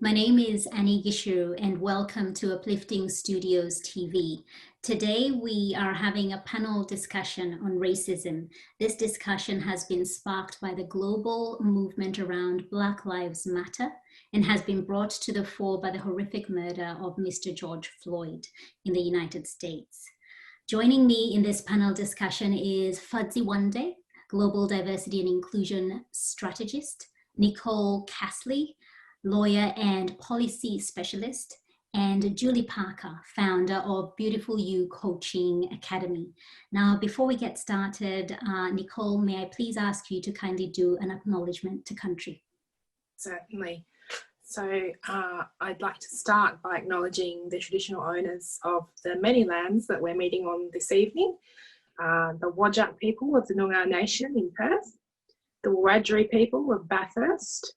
My name is Annie Gishiru and welcome to Uplifting Studios TV. Today we are having a panel discussion on racism. This discussion has been sparked by the global movement around Black Lives Matter and has been brought to the fore by the horrific murder of Mr. George Floyd in the United States. Joining me in this panel discussion is Fadzi Whande, Global Diversity and Inclusion Strategist, Nicole Casley, lawyer and policy specialist, and Julie Parker, founder of Beautiful You Coaching Academy. Now, before we get started, Nicole, may I please ask you to kindly do an acknowledgement to country? Certainly. So I'd like to start by acknowledging the traditional owners of the many lands that we're meeting on this evening, the Whadjuk people of the Noongar Nation in Perth, the Wiradjuri people of Bathurst,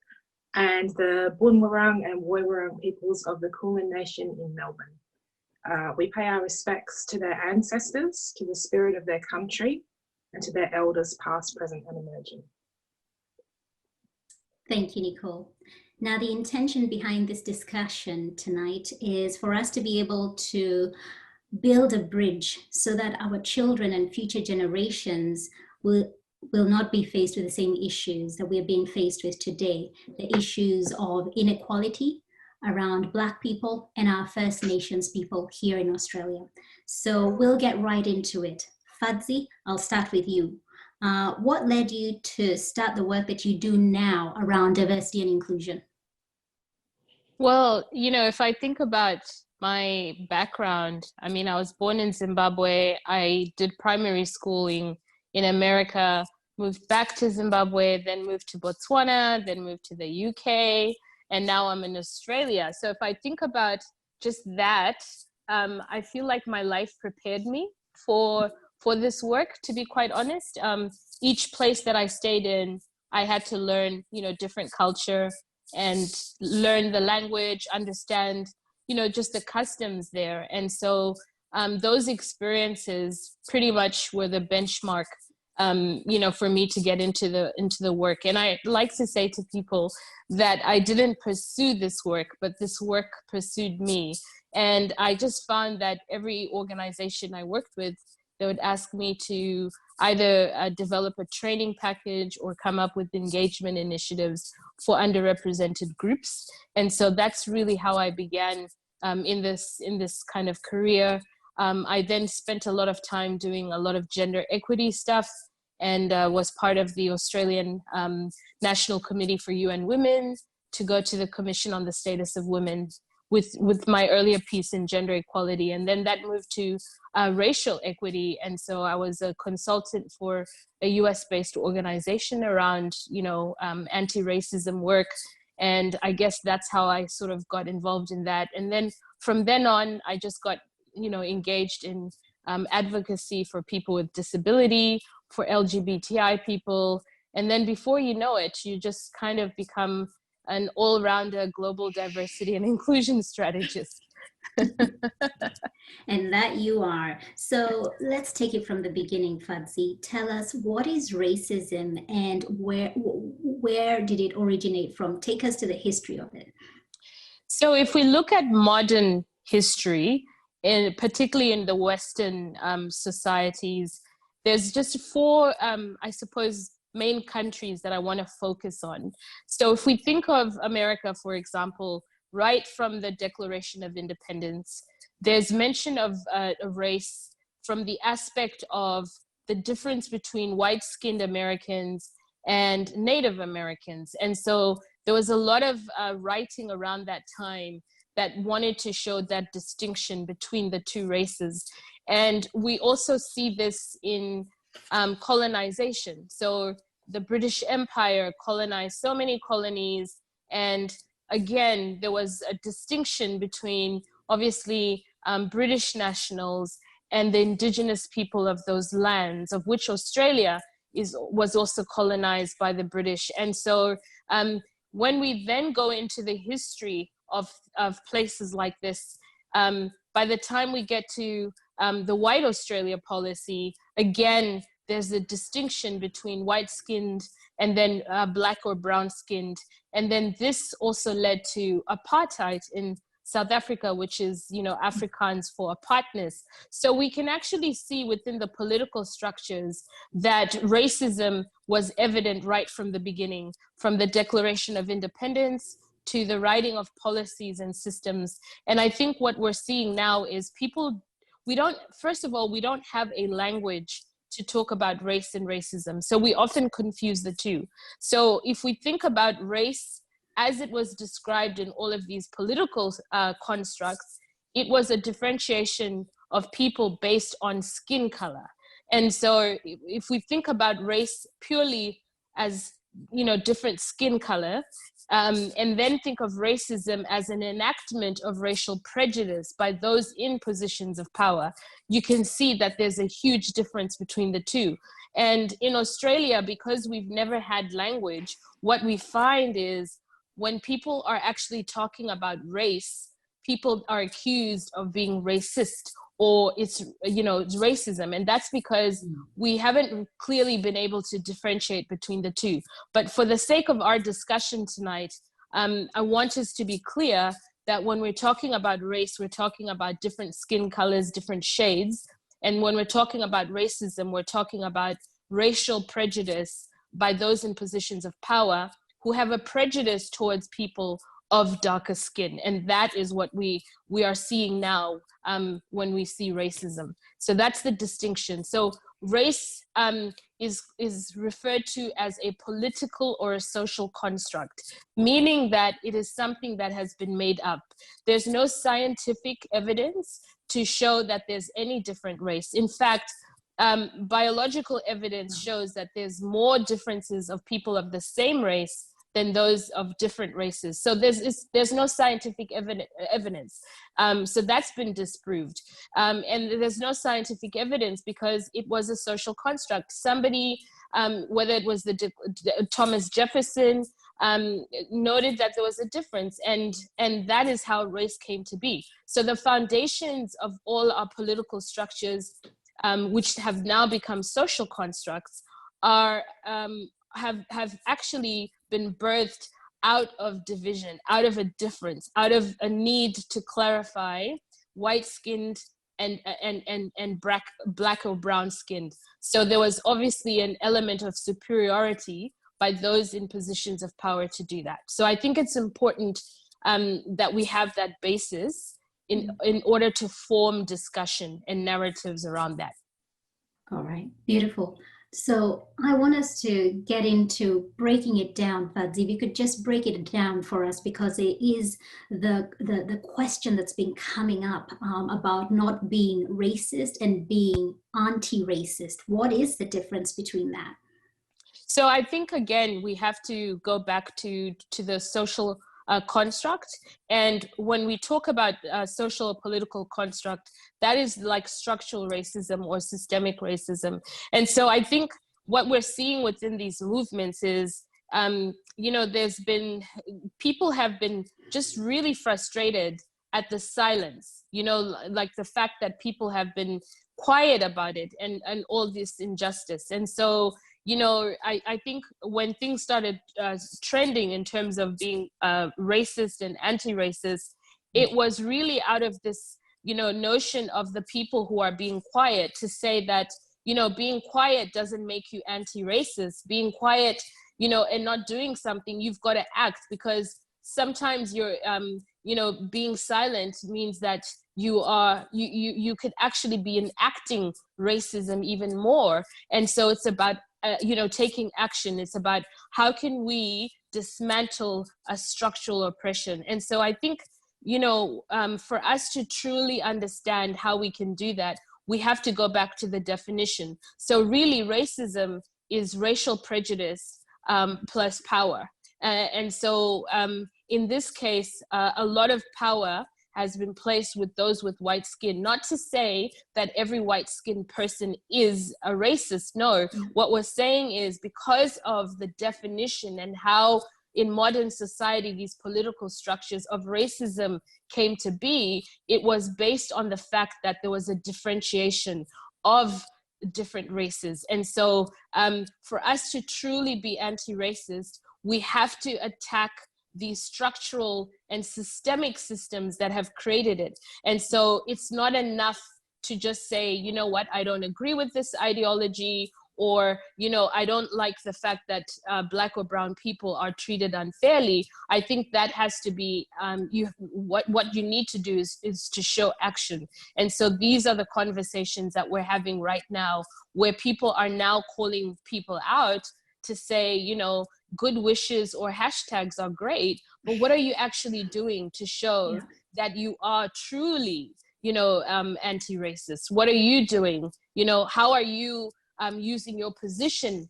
and the Boonwurrung and Woiwurrung peoples of the Kulin Nation in Melbourne. We pay our respects to their ancestors, to the spirit of their country, and to their elders past, present and emerging. Thank you, Nicole. Now, the intention behind this discussion tonight is for us to be able to build a bridge so that our children and future generations will not be faced with the same issues that we're being faced with today, the issues of inequality around Black people and our First Nations people here in Australia. So we'll get right into it. Fadzi, I'll start with you. What led you to start the work that you do now around diversity and inclusion? Well, if I think about my background, I mean, I was born in Zimbabwe. I did primary schooling in America, moved back to Zimbabwe, then moved to Botswana, then moved to the UK, and now I'm in Australia. So if I think about just that, I feel like my life prepared me for this work, to be quite honest. Each place that I stayed in, I had to learn, different culture and learn the language, understand, just the customs there. And so those experiences pretty much were the benchmark, for me to get into the work. And I like to say to people that I didn't pursue this work, but this work pursued me. And I just found that every organization I worked with, they would ask me to either develop a training package or come up with engagement initiatives for underrepresented groups. And so that's really how I began in this kind of career. I then spent a lot of time doing a lot of gender equity stuff and was part of the Australian National Committee for UN Women to go to the Commission on the Status of Women with my earlier piece in gender equality. And then that moved to racial equity. And so I was a consultant for a US-based organization around, anti-racism work. And I guess that's how I sort of got involved in that. And then from then on, I just got, engaged in advocacy for people with disability, for LGBTI people. And then before you know it, you just kind of become an all-rounder global diversity and inclusion strategist. And that you are. So let's take it from the beginning, Fadzi. Tell us, what is racism and where did it originate from? Take us to the history of it. So if we look at modern history, particularly in the Western societies, there's just four, I suppose, main countries that I want to focus on. So if we think of America, for example, right from the Declaration of Independence, there's mention of race from the aspect of the difference between white-skinned Americans and Native Americans. And so there was a lot of writing around that time that wanted to show that distinction between the two races. And we also see this in colonization. So the British Empire colonized so many colonies. And again, there was a distinction between obviously British nationals and the indigenous people of those lands, of which Australia was also colonized by the British. And so when we then go into the history of places like this, by the time we get to the White Australia policy, again, there's a distinction between white-skinned and then black or brown-skinned. And then this also led to apartheid in South Africa, which is, Afrikaans for apartness. So we can actually see within the political structures that racism was evident right from the beginning, from the Declaration of Independence to the writing of policies and systems. And I think what we're seeing now is first of all, we don't have a language to talk about race and racism. So we often confuse the two. So if we think about race as it was described in all of these political constructs, it was a differentiation of people based on skin color. And so if we think about race purely as, different skin color, and then think of racism as an enactment of racial prejudice by those in positions of power, you can see that there's a huge difference between the two. And in Australia, because we've never had language, what we find is when people are actually talking about race, people are accused of being racist, or it's racism. And that's because we haven't clearly been able to differentiate between the two. But for the sake of our discussion tonight, I want us to be clear that when we're talking about race, we're talking about different skin colors, different shades. And when we're talking about racism, we're talking about racial prejudice by those in positions of power who have a prejudice towards people of darker skin. And that is what we are seeing now when we see racism. So that's the distinction. So race is referred to as a political or a social construct, meaning that it is something that has been made up. There's no scientific evidence to show that there's any different race. In fact, biological evidence shows that there's more differences of people of the same race than those of different races. So there's no scientific evidence. So that's been disproved. And there's no scientific evidence because it was a social construct. Somebody, whether it was Thomas Jefferson, noted that there was a difference, and that is how race came to be. So the foundations of all our political structures, which have now become social constructs, have actually been birthed out of division, out of a difference, out of a need to clarify white-skinned and black or brown-skinned. So there was obviously an element of superiority by those in positions of power to do that. So I think it's important that we have that basis in order to form discussion and narratives around that. All right, beautiful. So I want us to get into breaking it down, Fadzi. If you could just break it down for us, because it is the question that's been coming up about not being racist and being anti-racist. What is the difference between that? So I think, again, we have to go back to the social construct. And when we talk about social or political construct, that is like structural racism or systemic racism. And so I think what we're seeing within these movements is, people have been just really frustrated at the silence, like the fact that people have been quiet about it and all this injustice. And so I think when things started trending in terms of being racist and anti-racist, it was really out of this, notion of the people who are being quiet to say that, being quiet doesn't make you anti-racist. Being quiet, and not doing something, you've got to act, because sometimes you're, being silent means that you could actually be enacting racism even more. And so it's about taking action. It's about how can we dismantle a structural oppression. And so I think, for us to truly understand how we can do that, we have to go back to the definition. So really, racism is racial prejudice plus power. And so in this case, a lot of power has been placed with those with white skin. Not to say that every white skinned person is a racist. No, what we're saying is because of the definition and how in modern society these political structures of racism came to be, it was based on the fact that there was a differentiation of different races. And so for us to truly be anti-racist, we have to attack the structural and systemic systems that have created it. And so it's not enough to just say, you know what, I don't agree with this ideology, or, you know, I don't like the fact that Black or brown people are treated unfairly. I think that has to be, what you need to do is to show action. And so these are the conversations that we're having right now, where people are now calling people out to say, you know, good wishes or hashtags are great, but what are you actually doing to show that you are truly, you know, anti-racist? What are you doing? You know, how are you using your position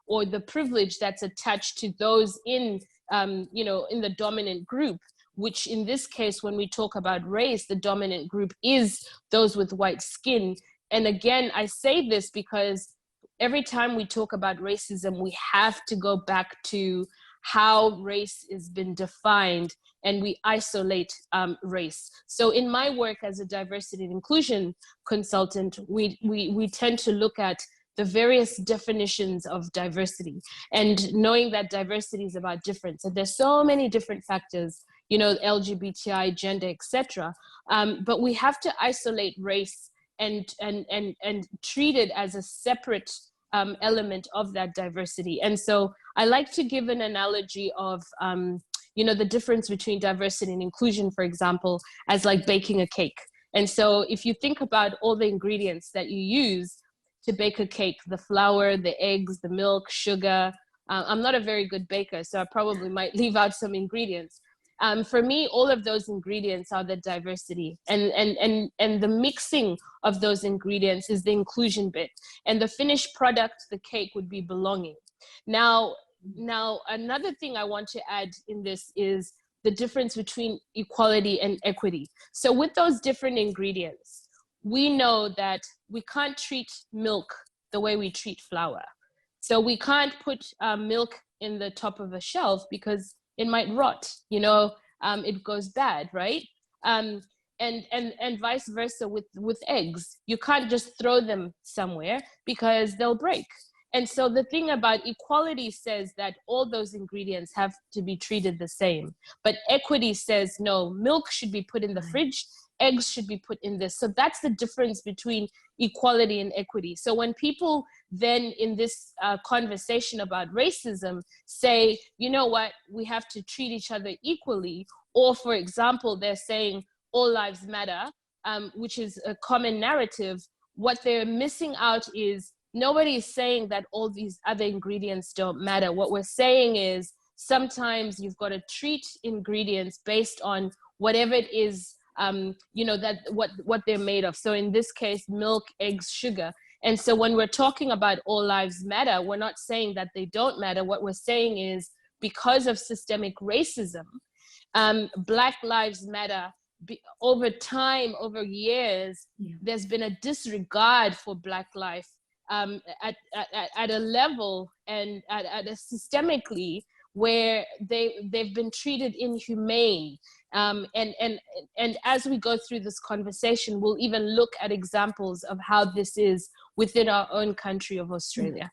or the privilege that's attached to those in, you know, in the dominant group, which in this case, when we talk about race, the dominant group is those with white skin. And again, I say this because every time we talk about racism, we have to go back to how race has been defined, and we isolate race. So in my work as a diversity and inclusion consultant, we tend to look at the various definitions of diversity, and knowing that diversity is about difference. And there's so many different factors, you know, LGBTI, gender, etc. But we have to isolate race and treat it as a separate element of that diversity. And so I like to give an analogy of, you know, the difference between diversity and inclusion, for example, as like baking a cake. And so if you think about all the ingredients that you use to bake a cake, the flour, the eggs, the milk, sugar, I'm not a very good baker, so I probably might leave out some ingredients. For me, all of those ingredients are the diversity, and the mixing of those ingredients is the inclusion bit, and the finished product, the cake, would be belonging. Now another thing I want to add in this is the difference between equality and equity. So with those different ingredients, we know that we can't treat milk the way we treat flour. So we can't put milk in the top of a shelf because it might rot, you know, it goes bad, right? And vice versa with eggs. You can't just throw them somewhere because they'll break. And so the thing about equality says that all those ingredients have to be treated the same. But equity says, no, milk should be put in the fridge, eggs should be put in this. So that's the difference between equality and equity. So when people then in this conversation about racism say, you know what, we have to treat each other equally, or for example, they're saying all lives matter, which is a common narrative, what they're missing out is nobody is saying that all these other ingredients don't matter. What we're saying is sometimes you've got to treat ingredients based on whatever it is, you know, that what they're made of. So in this case, milk, eggs, sugar. And so when we're talking about all lives matter, we're not saying that they don't matter. What we're saying is because of systemic racism, Black lives matter. Over time, over years, there's been a disregard for Black life at a level and at a systemically where they've been treated inhumane. And as we go through this conversation, we'll even look at examples of how this is within our own country of Australia.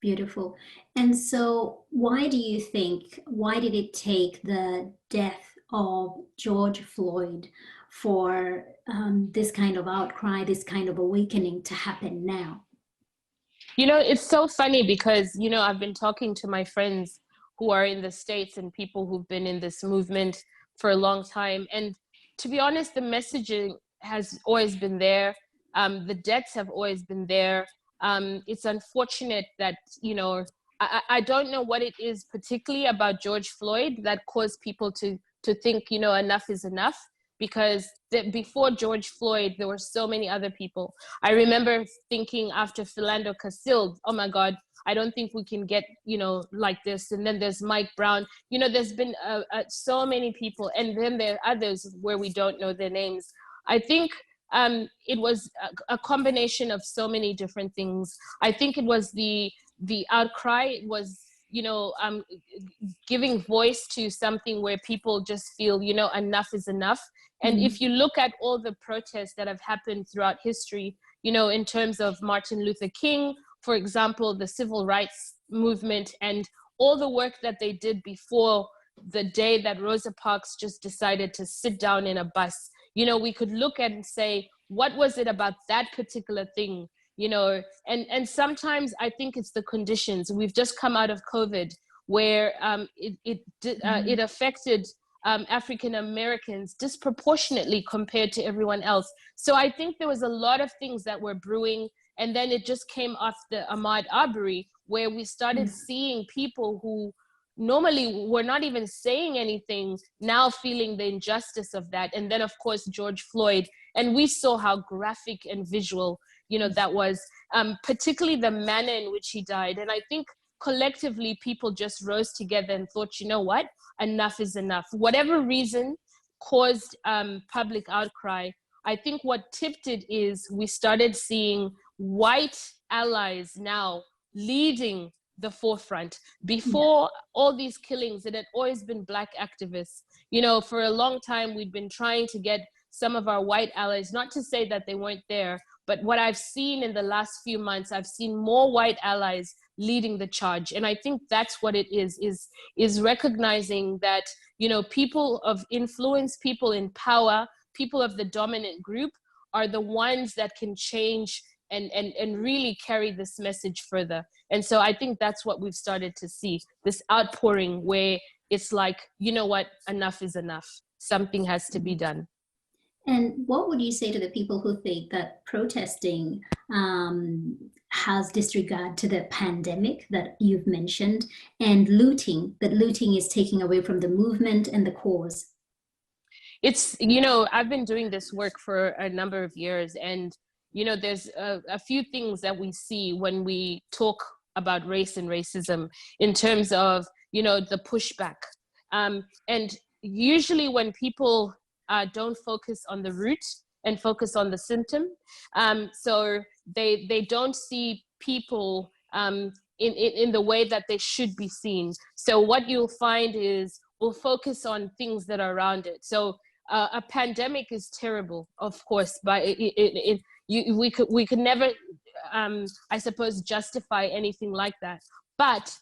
Beautiful. And so why did it take the death of George Floyd for this kind of outcry, this kind of awakening to happen now? You know, it's so funny because, you know, I've been talking to my friends who are in the States and people who've been in this movement for a long time. And to be honest, the messaging has always been there. The deaths have always been there. It's unfortunate that, you know, I don't know what it is particularly about George Floyd that caused people to think, you know, enough is enough, because before George Floyd, there were so many other people. I remember thinking after Philando Castile, oh my God, I don't think we can get, you know, like this. And then there's Mike Brown. You know, there's been so many people. And then there are others where we don't know their names. I think it was a combination of so many different things. I think it was the outcry. It was, you know, giving voice to something where people just feel, you know, enough is enough. And if you look at all the protests that have happened throughout history, you know, in terms of Martin Luther King, for example, the civil rights movement, and all the work that they did before the day that Rosa Parks just decided to sit down in a bus. You know, we could look at and say, what was it about that particular thing? You know, and sometimes I think it's the conditions. We've just come out of COVID, where it affected African Americans disproportionately compared to everyone else. So I think there was a lot of things that were brewing, and then it just came off the Ahmaud Arbery, where we started seeing people who normally were not even saying anything, now feeling the injustice of that. And then of course, George Floyd, and we saw how graphic and visual, you know, that was, particularly the manner in which he died. And I think collectively people just rose together and thought, you know what, enough is enough. Whatever reason caused public outcry, I think what tipped it is we started seeing white allies now leading the forefront. Before all these killings, it had always been Black activists. You know, for a long time, we'd been trying to get some of our white allies, not to say that they weren't there, but what I've seen in the last few months, I've seen more white allies leading the charge. And I think that's what it is recognizing that, you know, people of influence, people in power, people of the dominant group are the ones that can change and really carry this message further. And so I think that's what we've started to see, this outpouring where it's like, you know what, enough is enough. Something has to be done. And what would you say to the people who think that protesting has disregard to the pandemic that you've mentioned, and looting, that looting is taking away from the movement and the cause? It's, you know, I've been doing this work for a number of years, and you know, there's a few things that we see when we talk about race and racism in terms of, you know, the pushback. And usually when people don't focus on the root and focus on the symptom, so they don't see people in the way that they should be seen. So what you'll find is we'll focus on things that are around it. So a pandemic is terrible, of course, but we could never, I suppose, justify anything like that. But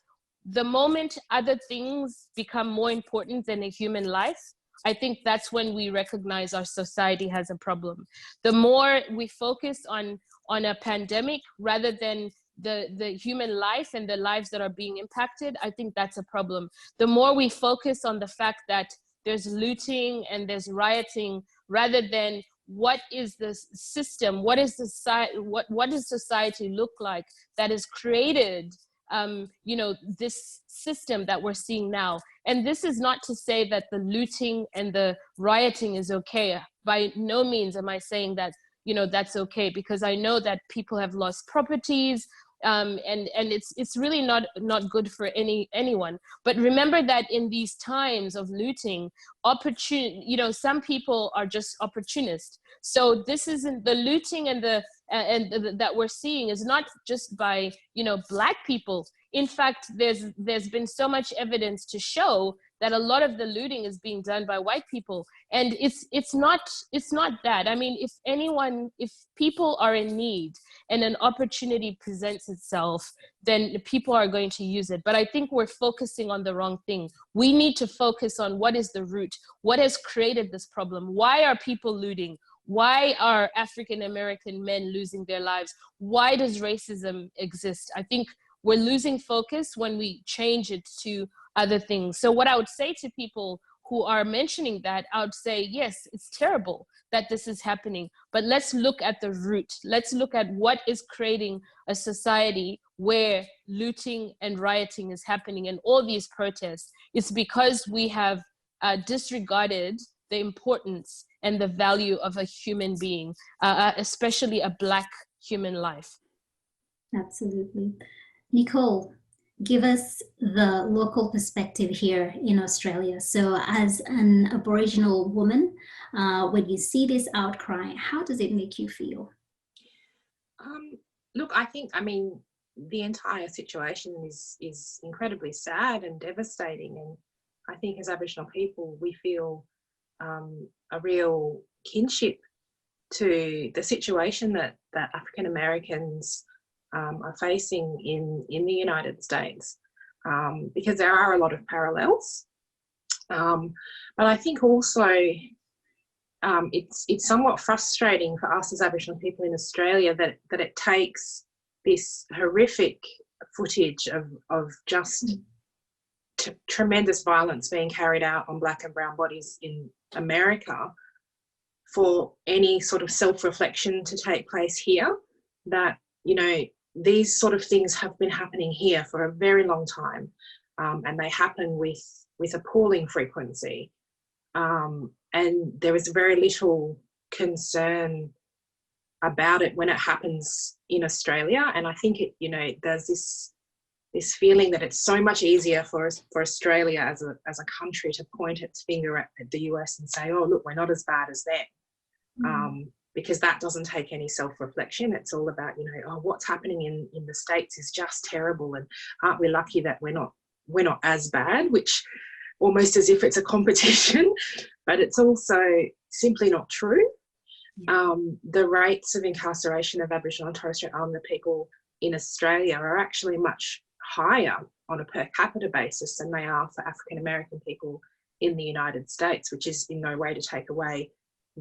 the moment other things become more important than a human life, I think that's when we recognize our society has a problem. The more we focus on a pandemic rather than the human life and the lives that are being impacted, I think that's a problem. The more we focus on the fact that there's looting and there's rioting rather than what is the system, what is society, what does society look like that has created you know, this system that we're seeing now. And this is not to say that the looting and the rioting is okay. By no means am I saying that, you know, that's okay, because I know that people have lost properties, and it's really not good for anyone. But remember that in these times of looting, you know, some people are just opportunists. So this isn't the looting and that we're seeing is not just by, you know, Black people. In fact, there's been so much evidence to show that a lot of the looting is being done by white people. And it's not that. I mean, if people are in need and an opportunity presents itself, then people are going to use it. But I think we're focusing on the wrong thing. We need to focus on what is the root, what has created this problem. Why are people looting? Why are African American men losing their lives? Why does racism exist? I think we're losing focus when we change it to other things. So what I would say to people who are mentioning that, I would say, yes, it's terrible that this is happening, but let's look at the root. Let's look at what is creating a society where looting and rioting is happening and all these protests. It's because we have disregarded the importance and the value of a human being, especially a Black human life. Absolutely. Nicole, give us the local perspective here in Australia. So as an Aboriginal woman, when you see this outcry, how does it make you feel? Look, I mean, the entire situation is incredibly sad and devastating. And I think as Aboriginal people, we feel a real kinship to the situation that African Americans are facing in the United States, because there are a lot of parallels. But I think also it's somewhat frustrating for us as Aboriginal people in Australia that it takes this horrific footage of just tremendous violence being carried out on Black and brown bodies in America for any sort of self-reflection to take place here, that, you know, these sort of things have been happening here for a very long time, and they happen with appalling frequency. And there is very little concern about it when it happens in Australia. And I think it, you know, there's this feeling that it's so much easier for Australia as a country to point its finger at the US and say, oh, look, we're not as bad as them. Because that doesn't take any self-reflection. It's all about, you know, oh, what's happening in the States is just terrible, and aren't we lucky that we're not as bad, which almost as if it's a competition, but it's also simply not true. The rates of incarceration of Aboriginal and Torres Strait Islander people in Australia are actually much higher on a per capita basis than they are for African American people in the United States, which is in no way to take away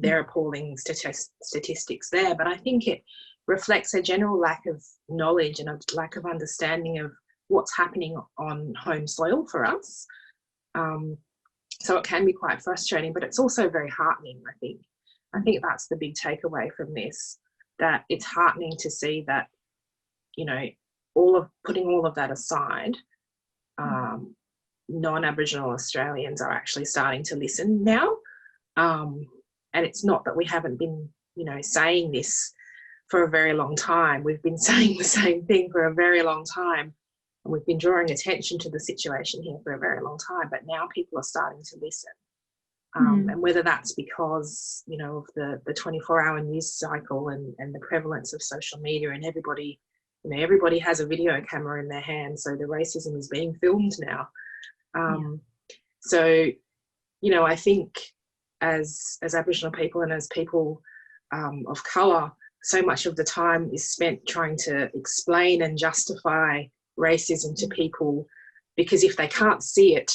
their appalling statistics there. But I think it reflects a general lack of knowledge and a lack of understanding of what's happening on home soil for us. So it can be quite frustrating, but it's also very heartening, I think. I think that's the big takeaway from this, that it's heartening to see that, you know, putting all of that aside, non-Aboriginal Australians are actually starting to listen now. And it's not that we haven't been, you know, saying this for a very long time. We've been saying the same thing for a very long time. And we've been drawing attention to the situation here for a very long time. But now people are starting to listen. And whether that's because, you know, of the 24-hour news cycle and the prevalence of social media, and everybody, you know, everybody has a video camera in their hand. So the racism is being filmed now. So, you know, I think as Aboriginal people and as people of colour, so much of the time is spent trying to explain and justify racism to people, because if they can't see it,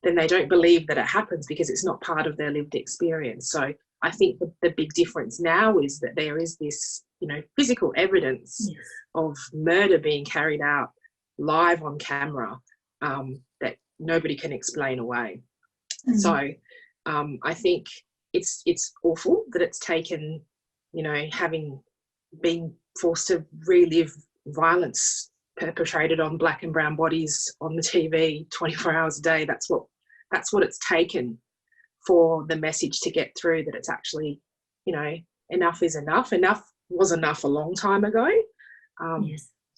then they don't believe that it happens because it's not part of their lived experience. So I think the big difference now is that there is this, you know, physical evidence of murder being carried out live on camera that nobody can explain away. So I think it's awful that it's taken, you know, having been forced to relive violence perpetrated on Black and brown bodies on the TV 24 hours a day. That's what it's taken for the message to get through, that it's actually, you know, enough is enough. Enough was enough a long time ago.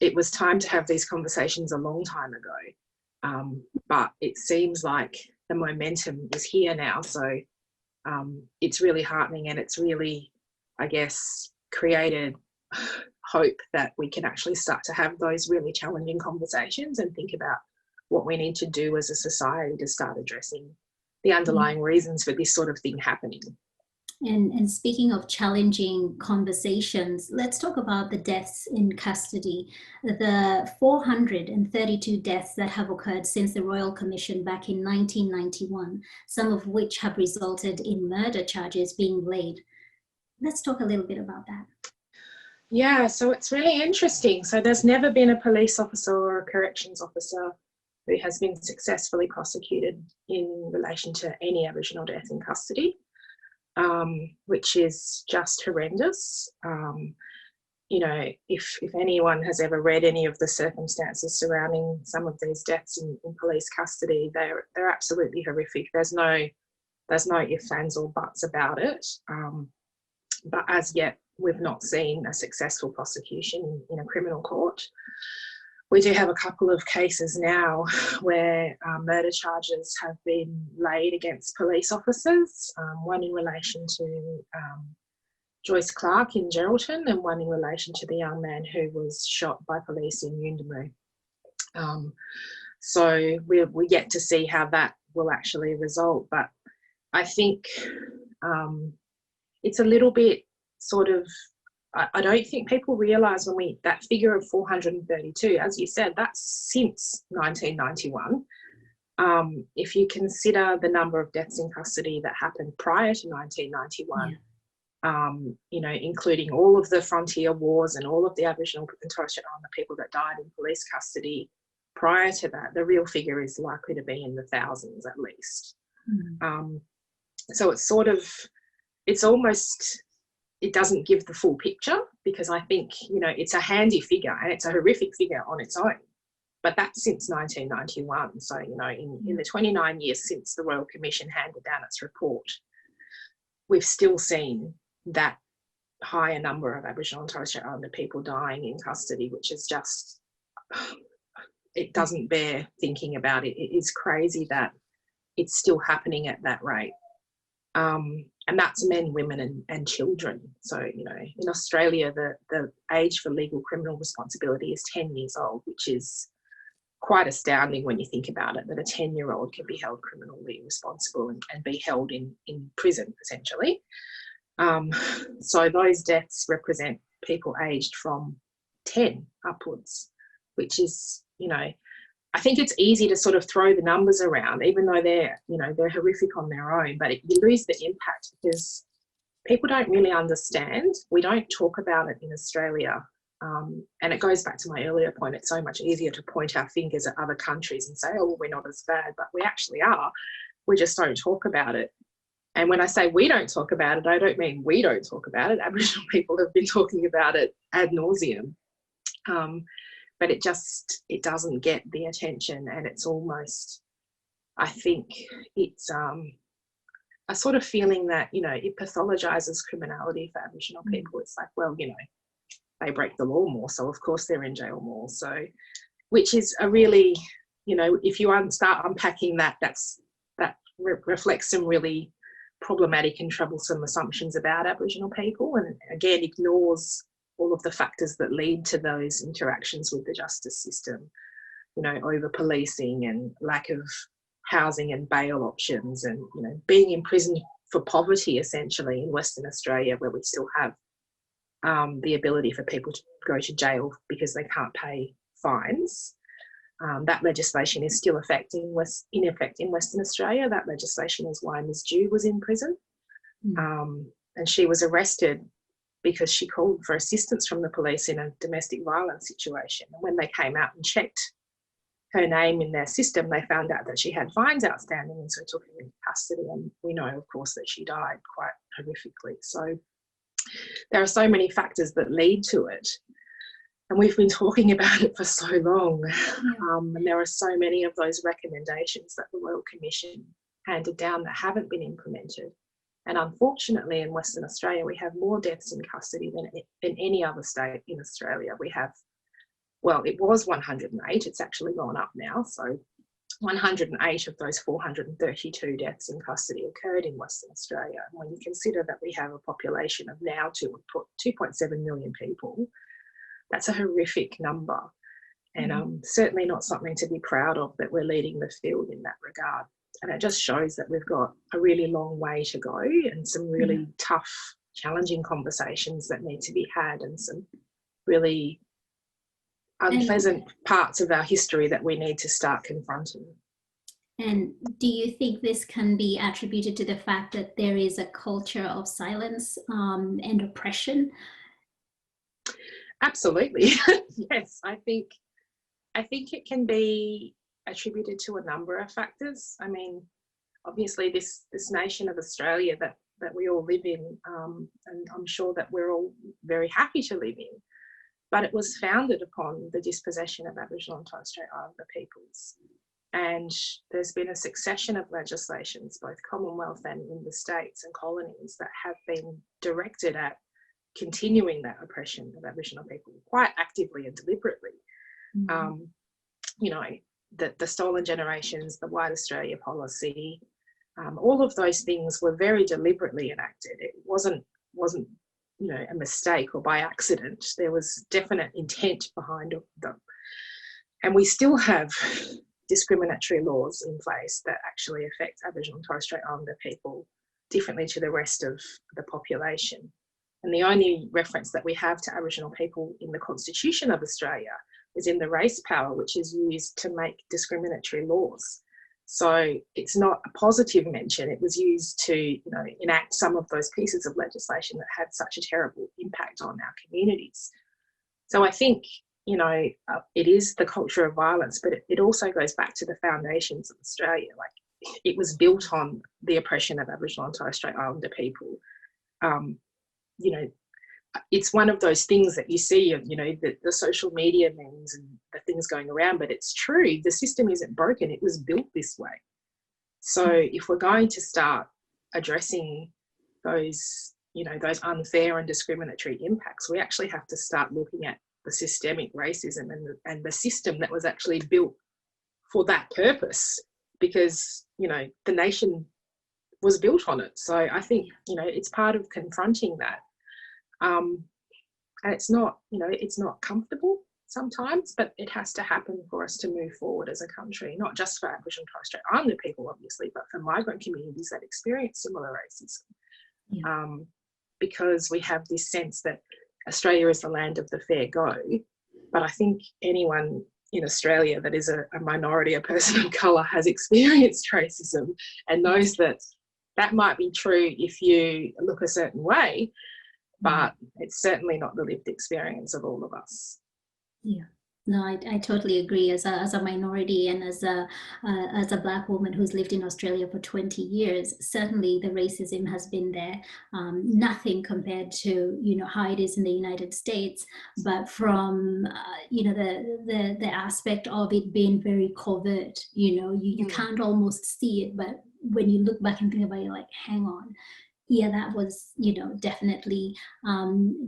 It was time to have these conversations a long time ago. But it seems like the momentum is here now. So it's really heartening, and it's really, I guess, created hope that we can actually start to have those really challenging conversations and think about what we need to do as a society to start addressing the underlying reasons for this sort of thing happening. And speaking of challenging conversations, let's talk about the deaths in custody. The 432 deaths that have occurred since the Royal Commission back in 1991, some of which have resulted in murder charges being laid. Let's talk a little bit about that. Yeah, so it's really interesting. So there's never been a police officer or a corrections officer who has been successfully prosecuted in relation to any Aboriginal death in custody, which is just horrendous. You know, if anyone has ever read any of the circumstances surrounding some of these deaths in police custody, they're absolutely horrific. There's no ifs, ands or buts about it. But as yet, we've not seen a successful prosecution in a criminal court. We do have a couple of cases now where murder charges have been laid against police officers, one in relation to Joyce Clark in Geraldton, and one in relation to the young man who was shot by police in Yuendamu. So we're yet to see how that will actually result, but I think it's a little bit sort of, I don't think people realise when that figure of 432, as you said, that's since 1991. If you consider the number of deaths in custody that happened prior to 1991, you know, including all of the frontier wars and all of the Aboriginal and Torres Strait Islander people that died in police custody prior to that, the real figure is likely to be in the thousands at least. So it's sort of, it's almost, it doesn't give the full picture, because I think, you know, it's a handy figure and it's a horrific figure on its own. But that's since 1991. So, you know, in the 29 years since the Royal Commission handed down its report, we've still seen that higher number of Aboriginal and Torres Strait Islander people dying in custody, which is just, it doesn't bear thinking about it. It is crazy that it's still happening at that rate. And that's men, women and children. So, you know, in Australia, the age for legal criminal responsibility is 10 years old, which is quite astounding when you think about it, that a 10-year-old can be held criminally responsible and be held in prison, essentially. So those deaths represent people aged from 10 upwards, which is, you know, I think it's easy to sort of throw the numbers around, even though they're, you know, they're horrific on their own, but you lose the impact because people don't really understand. We don't talk about it in Australia. And it goes back to my earlier point, it's so much easier to point our fingers at other countries and say, oh, well, we're not as bad, but we actually are. We just don't talk about it. And when I say we don't talk about it, I don't mean we don't talk about it. Aboriginal people have been talking about it ad nauseum. But it doesn't get the attention, and it's almost, I think it's a sort of feeling that, you know, it pathologises criminality for Aboriginal people. It's like, well, you know, they break the law more, so of course they're in jail more. So, which is a really, you know, if you start unpacking that, that reflects some really problematic and troublesome assumptions about Aboriginal people, and again ignores all of the factors that lead to those interactions with the justice system, you know, over-policing and lack of housing and bail options, and, you know, being in prison for poverty, essentially, in Western Australia, where we still have the ability for people to go to jail because they can't pay fines. That legislation is still in effect in Western Australia. That legislation is why Ms Dew was in prison. And she was arrested because she called for assistance from the police in a domestic violence situation. And when they came out and checked her name in their system, they found out that she had fines outstanding, and so took her into custody. And we know, of course, that she died quite horrifically. So there are so many factors that lead to it. And we've been talking about it for so long. And there are so many of those recommendations that the Royal Commission handed down that haven't been implemented. And unfortunately, in Western Australia, we have more deaths in custody than any other state in Australia. We have, well, it was 108. It's actually gone up now. So 108 of those 432 deaths in custody occurred in Western Australia. And when you consider that we have a population of now 2.7 million people, that's a horrific number. And certainly not something to be proud of, that we're leading the field in that regard. And it just shows that we've got a really long way to go, and some really tough, challenging conversations that need to be had, and some really unpleasant parts of our history that we need to start confronting. And do you think this can be attributed to the fact that there is a culture of silence and oppression? Absolutely. Yes, I think it can be attributed to a number of factors. I mean, obviously this nation of Australia that we all live in, and I'm sure that we're all very happy to live in, but it was founded upon the dispossession of Aboriginal and Torres Strait Islander peoples. And there's been a succession of legislations, both Commonwealth and in the states and colonies, that have been directed at continuing that oppression of Aboriginal people quite actively and deliberately. You know, the Stolen Generations, the White Australia policy, all of those things were very deliberately enacted. It wasn't you know, a mistake or by accident. There was definite intent behind them. And we still have discriminatory laws in place that actually affect Aboriginal and Torres Strait Islander people differently to the rest of the population. And the only reference that we have to Aboriginal people in the Constitution of Australia is in the race power, which is used to make discriminatory laws. So it's not a positive mention. It was used to, enact some of those pieces of legislation that had such a terrible impact on our communities. So I think, it is the culture of violence, but it also goes back to the foundations of Australia. Like, it was built on the oppression of Aboriginal and Torres Strait Islander people. It's one of those things that you see, the social media memes and the things going around, but it's true. The system isn't broken. It was built this way. So if we're going to start addressing those unfair and discriminatory impacts, we actually have to start looking at the systemic racism and the system that was actually built for that purpose, because, the nation was built on it. So I think, it's part of confronting that. And it's not comfortable sometimes, but it has to happen for us to move forward as a country, not just for Aboriginal and Torres Strait Islander people, obviously, but for migrant communities that experience similar racism. Yeah. Because we have this sense that Australia is the land of the fair go. But I think anyone in Australia that is a minority, a person of colour, has experienced racism and knows that might be true if you look a certain way, but it's certainly not the lived experience of all of us. Yeah. No, I totally agree. As a minority and as a Black woman who's lived in Australia for 20 years, certainly the racism has been there. Nothing compared to how it is in the United States, but from the aspect of it being very covert. You can't almost see it, but when you look back and think about it, you're like, hang on. Yeah, that was, definitely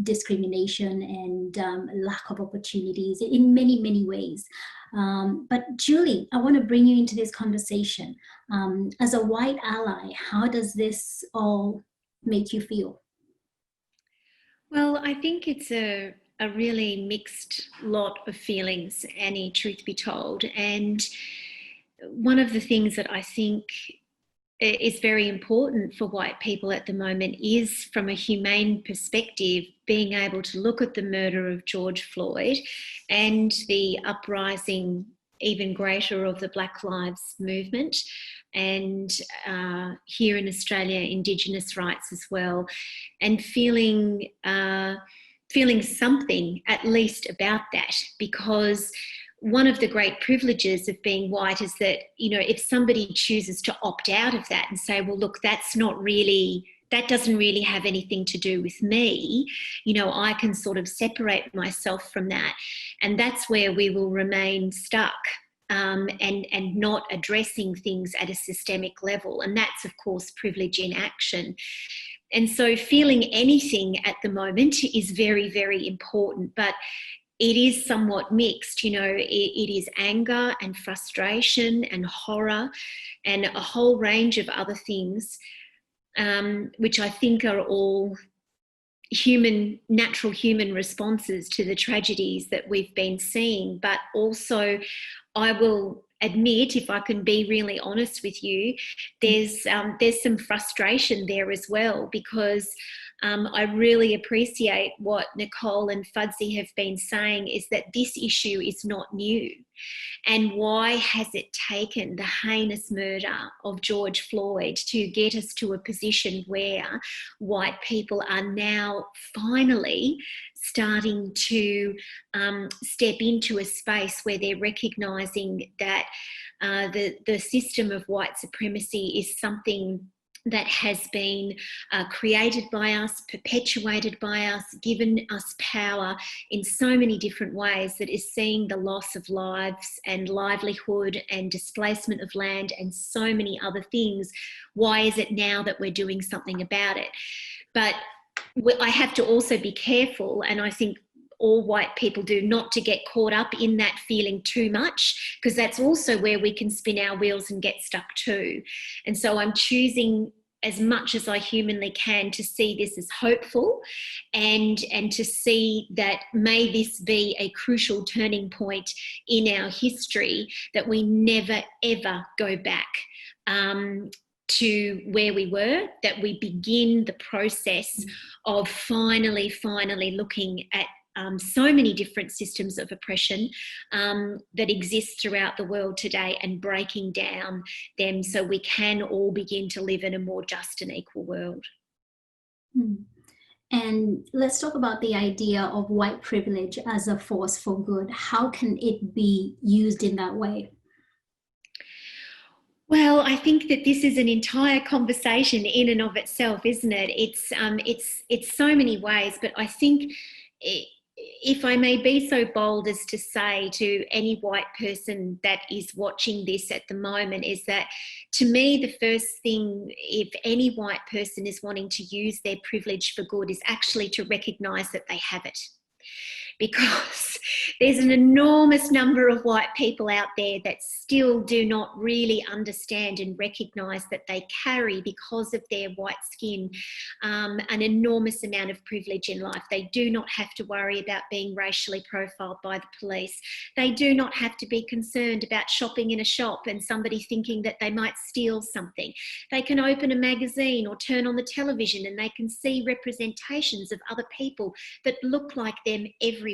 discrimination and lack of opportunities in many, many ways. But Julie, I want to bring you into this conversation. As a white ally, how does this all make you feel? Well, I think it's a really mixed lot of feelings, Annie, truth be told. And one of the things that I think is very important for white people at the moment is, from a humane perspective, being able to look at the murder of George Floyd and the uprising, even greater, of the Black Lives Movement, and here in Australia, Indigenous rights as well, and feeling something at least about that, because one of the great privileges of being white is that, if somebody chooses to opt out of that and say, well, look, that doesn't really have anything to do with me, I can sort of separate myself from that. And that's where we will remain stuck and not addressing things at a systemic level. And that's, of course, privilege in action. And so feeling anything at the moment is very, very important. But it is somewhat mixed, it is anger and frustration and horror and a whole range of other things, which I think are all natural human responses to the tragedies that we've been seeing. But also, I will admit, if I can be really honest with you, there's some frustration there as well, because I really appreciate what Nicole and Fadzi have been saying, is that this issue is not new. And why has it taken the heinous murder of George Floyd to get us to a position where white people are now finally starting to step into a space where they're recognising that the system of white supremacy is something that has been created by us, perpetuated by us, given us power in so many different ways, that is seeing the loss of lives and livelihood and displacement of land and so many other things. Why is it now that we're doing something about it? But I have to also be careful, and I think all white people do, not to get caught up in that feeling too much, because that's also where we can spin our wheels and get stuck too. And so I'm choosing, as much as I humanly can, to see this as hopeful and to see that may this be a crucial turning point in our history, that we never, ever go back to where we were, that we begin the process of finally looking at so many different systems of oppression that exist throughout the world today and breaking down them so we can all begin to live in a more just and equal world. And let's talk about the idea of white privilege as a force for good. How can it be used in that way? Well, I think that this is an entire conversation in and of itself, isn't it? It's so many ways, but I think if I may be so bold as to say to any white person that is watching this at the moment, is that to me, the first thing, if any white person is wanting to use their privilege for good, is actually to recognise that they have it. Because there's an enormous number of white people out there that still do not really understand and recognise that they carry, because of their white skin, an enormous amount of privilege in life. They do not have to worry about being racially profiled by the police. They do not have to be concerned about shopping in a shop and somebody thinking that they might steal something. They can open a magazine or turn on the television and they can see representations of other people that look like them everywhere.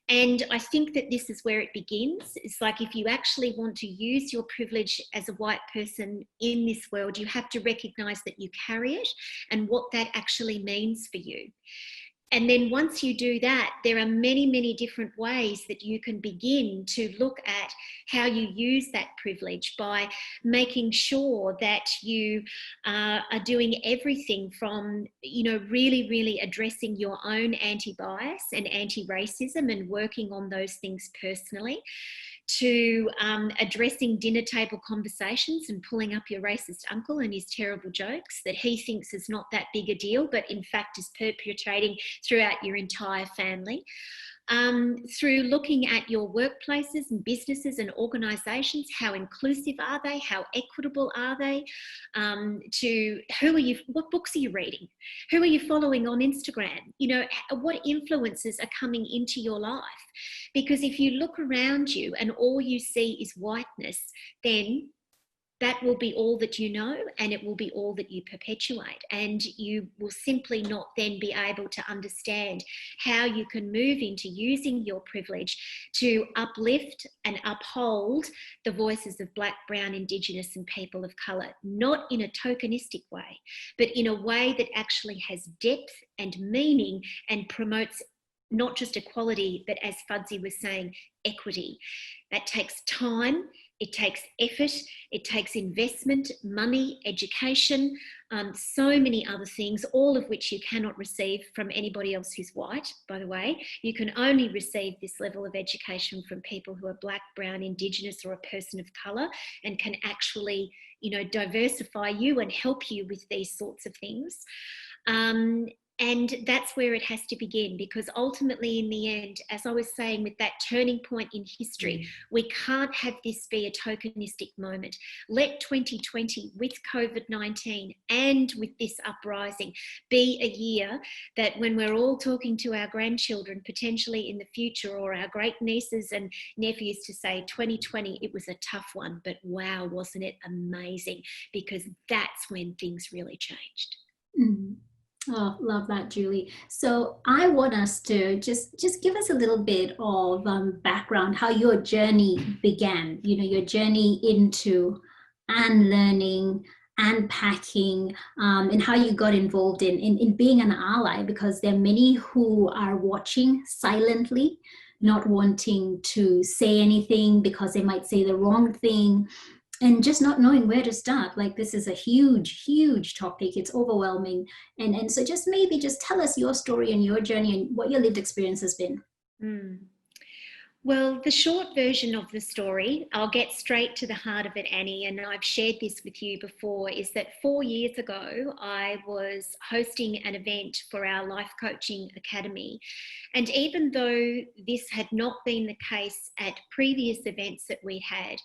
And I think that this is where it begins. It's like, if you actually want to use your privilege as a white person in this world, you have to recognise that you carry it and what that actually means for you. And then once you do that, there are many, many different ways that you can begin to look at how you use that privilege, by making sure that you are doing everything from, really, really addressing your own anti-bias and anti-racism and working on those things personally, to addressing dinner table conversations and pulling up your racist uncle and his terrible jokes that he thinks is not that big a deal, but in fact is perpetrating throughout your entire family. Through looking at your workplaces and businesses and organisations, how inclusive are they? How equitable are they? To what books are you reading? Who are you following on Instagram? What influences are coming into your life? Because if you look around you and all you see is whiteness, then that will be all that you know, and it will be all that you perpetuate. And you will simply not then be able to understand how you can move into using your privilege to uplift and uphold the voices of Black, Brown, Indigenous and people of colour, not in a tokenistic way, but in a way that actually has depth and meaning and promotes not just equality, but, as Fadzi was saying, equity. That takes time, it takes effort, it takes investment, money, education, so many other things, all of which you cannot receive from anybody else who's white, by the way. You can only receive this level of education from people who are Black, Brown, Indigenous or a person of colour, and can actually, diversify you and help you with these sorts of things. And that's where it has to begin, because ultimately, in the end, as I was saying, with that turning point in history, we can't have this be a tokenistic moment. Let 2020, with COVID-19 and with this uprising, be a year that when we're all talking to our grandchildren, potentially in the future, or our great nieces and nephews, to say 2020, it was a tough one, but wow, wasn't it amazing? Because that's when things really changed. Mm. Oh, love that, Julie. So I want us to just give us a little bit of background, how your journey began, your journey into unlearning, unpacking, and how you got involved in being an ally, because there are many who are watching silently, not wanting to say anything because they might say the wrong thing, and just not knowing where to start. Like, this is a huge, huge topic. It's overwhelming. And so just tell us your story and your journey and what your lived experience has been. Well, the short version of the story, I'll get straight to the heart of it, Annie, and I've shared this with you before, is that 4 years ago, I was hosting an event for our Life Coaching Academy. And even though this had not been the case at previous events that we had,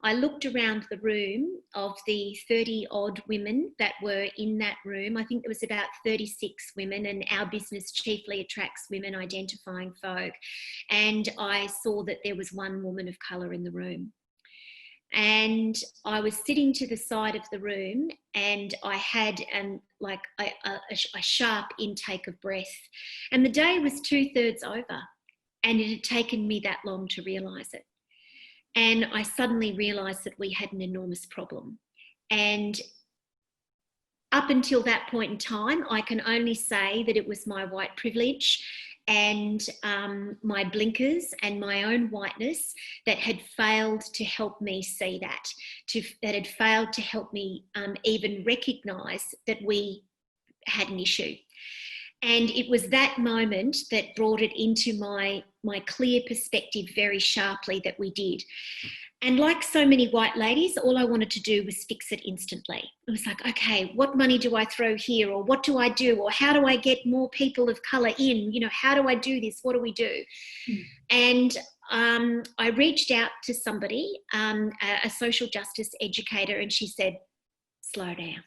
I looked around the room of the 30-odd women that were in that room. I think there was about 36 women, and our business chiefly attracts women identifying folk. And I saw that there was one woman of colour in the room. And I was sitting to the side of the room, and I had a sharp intake of breath. And the day was 2/3 over, and it had taken me that long to realise it. And I suddenly realised that we had an enormous problem. And up until that point in time, I can only say that it was my white privilege and my blinkers and my own whiteness that had failed to help me see that, that had failed to help me even recognise that we had an issue. And it was that moment that brought it into my clear perspective very sharply that we did. And like so many white ladies, all I wanted to do was fix it instantly. It was like, okay, what money do I throw here? Or what do I do? Or how do I get more people of colour in? You know, how do I do this? What do we do? And I reached out to somebody, a social justice educator, and she said, slow down.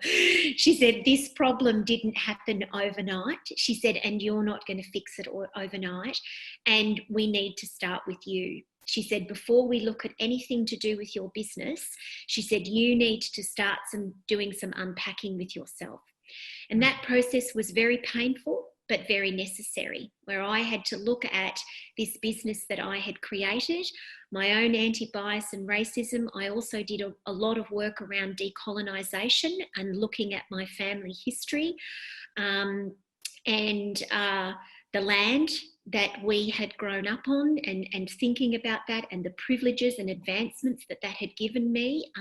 She said, this problem didn't happen overnight. She said, and you're not going to fix it overnight. And we need to start with you. She said, before we look at anything to do with your business, she said, you need to start doing some unpacking with yourself. And that process was very painful, but very necessary, where I had to look at this business that I had created, my own anti-bias and racism. I also did a lot of work around decolonisation and looking at my family history and the land that we had grown up on, and thinking about that and the privileges and advancements that had given me,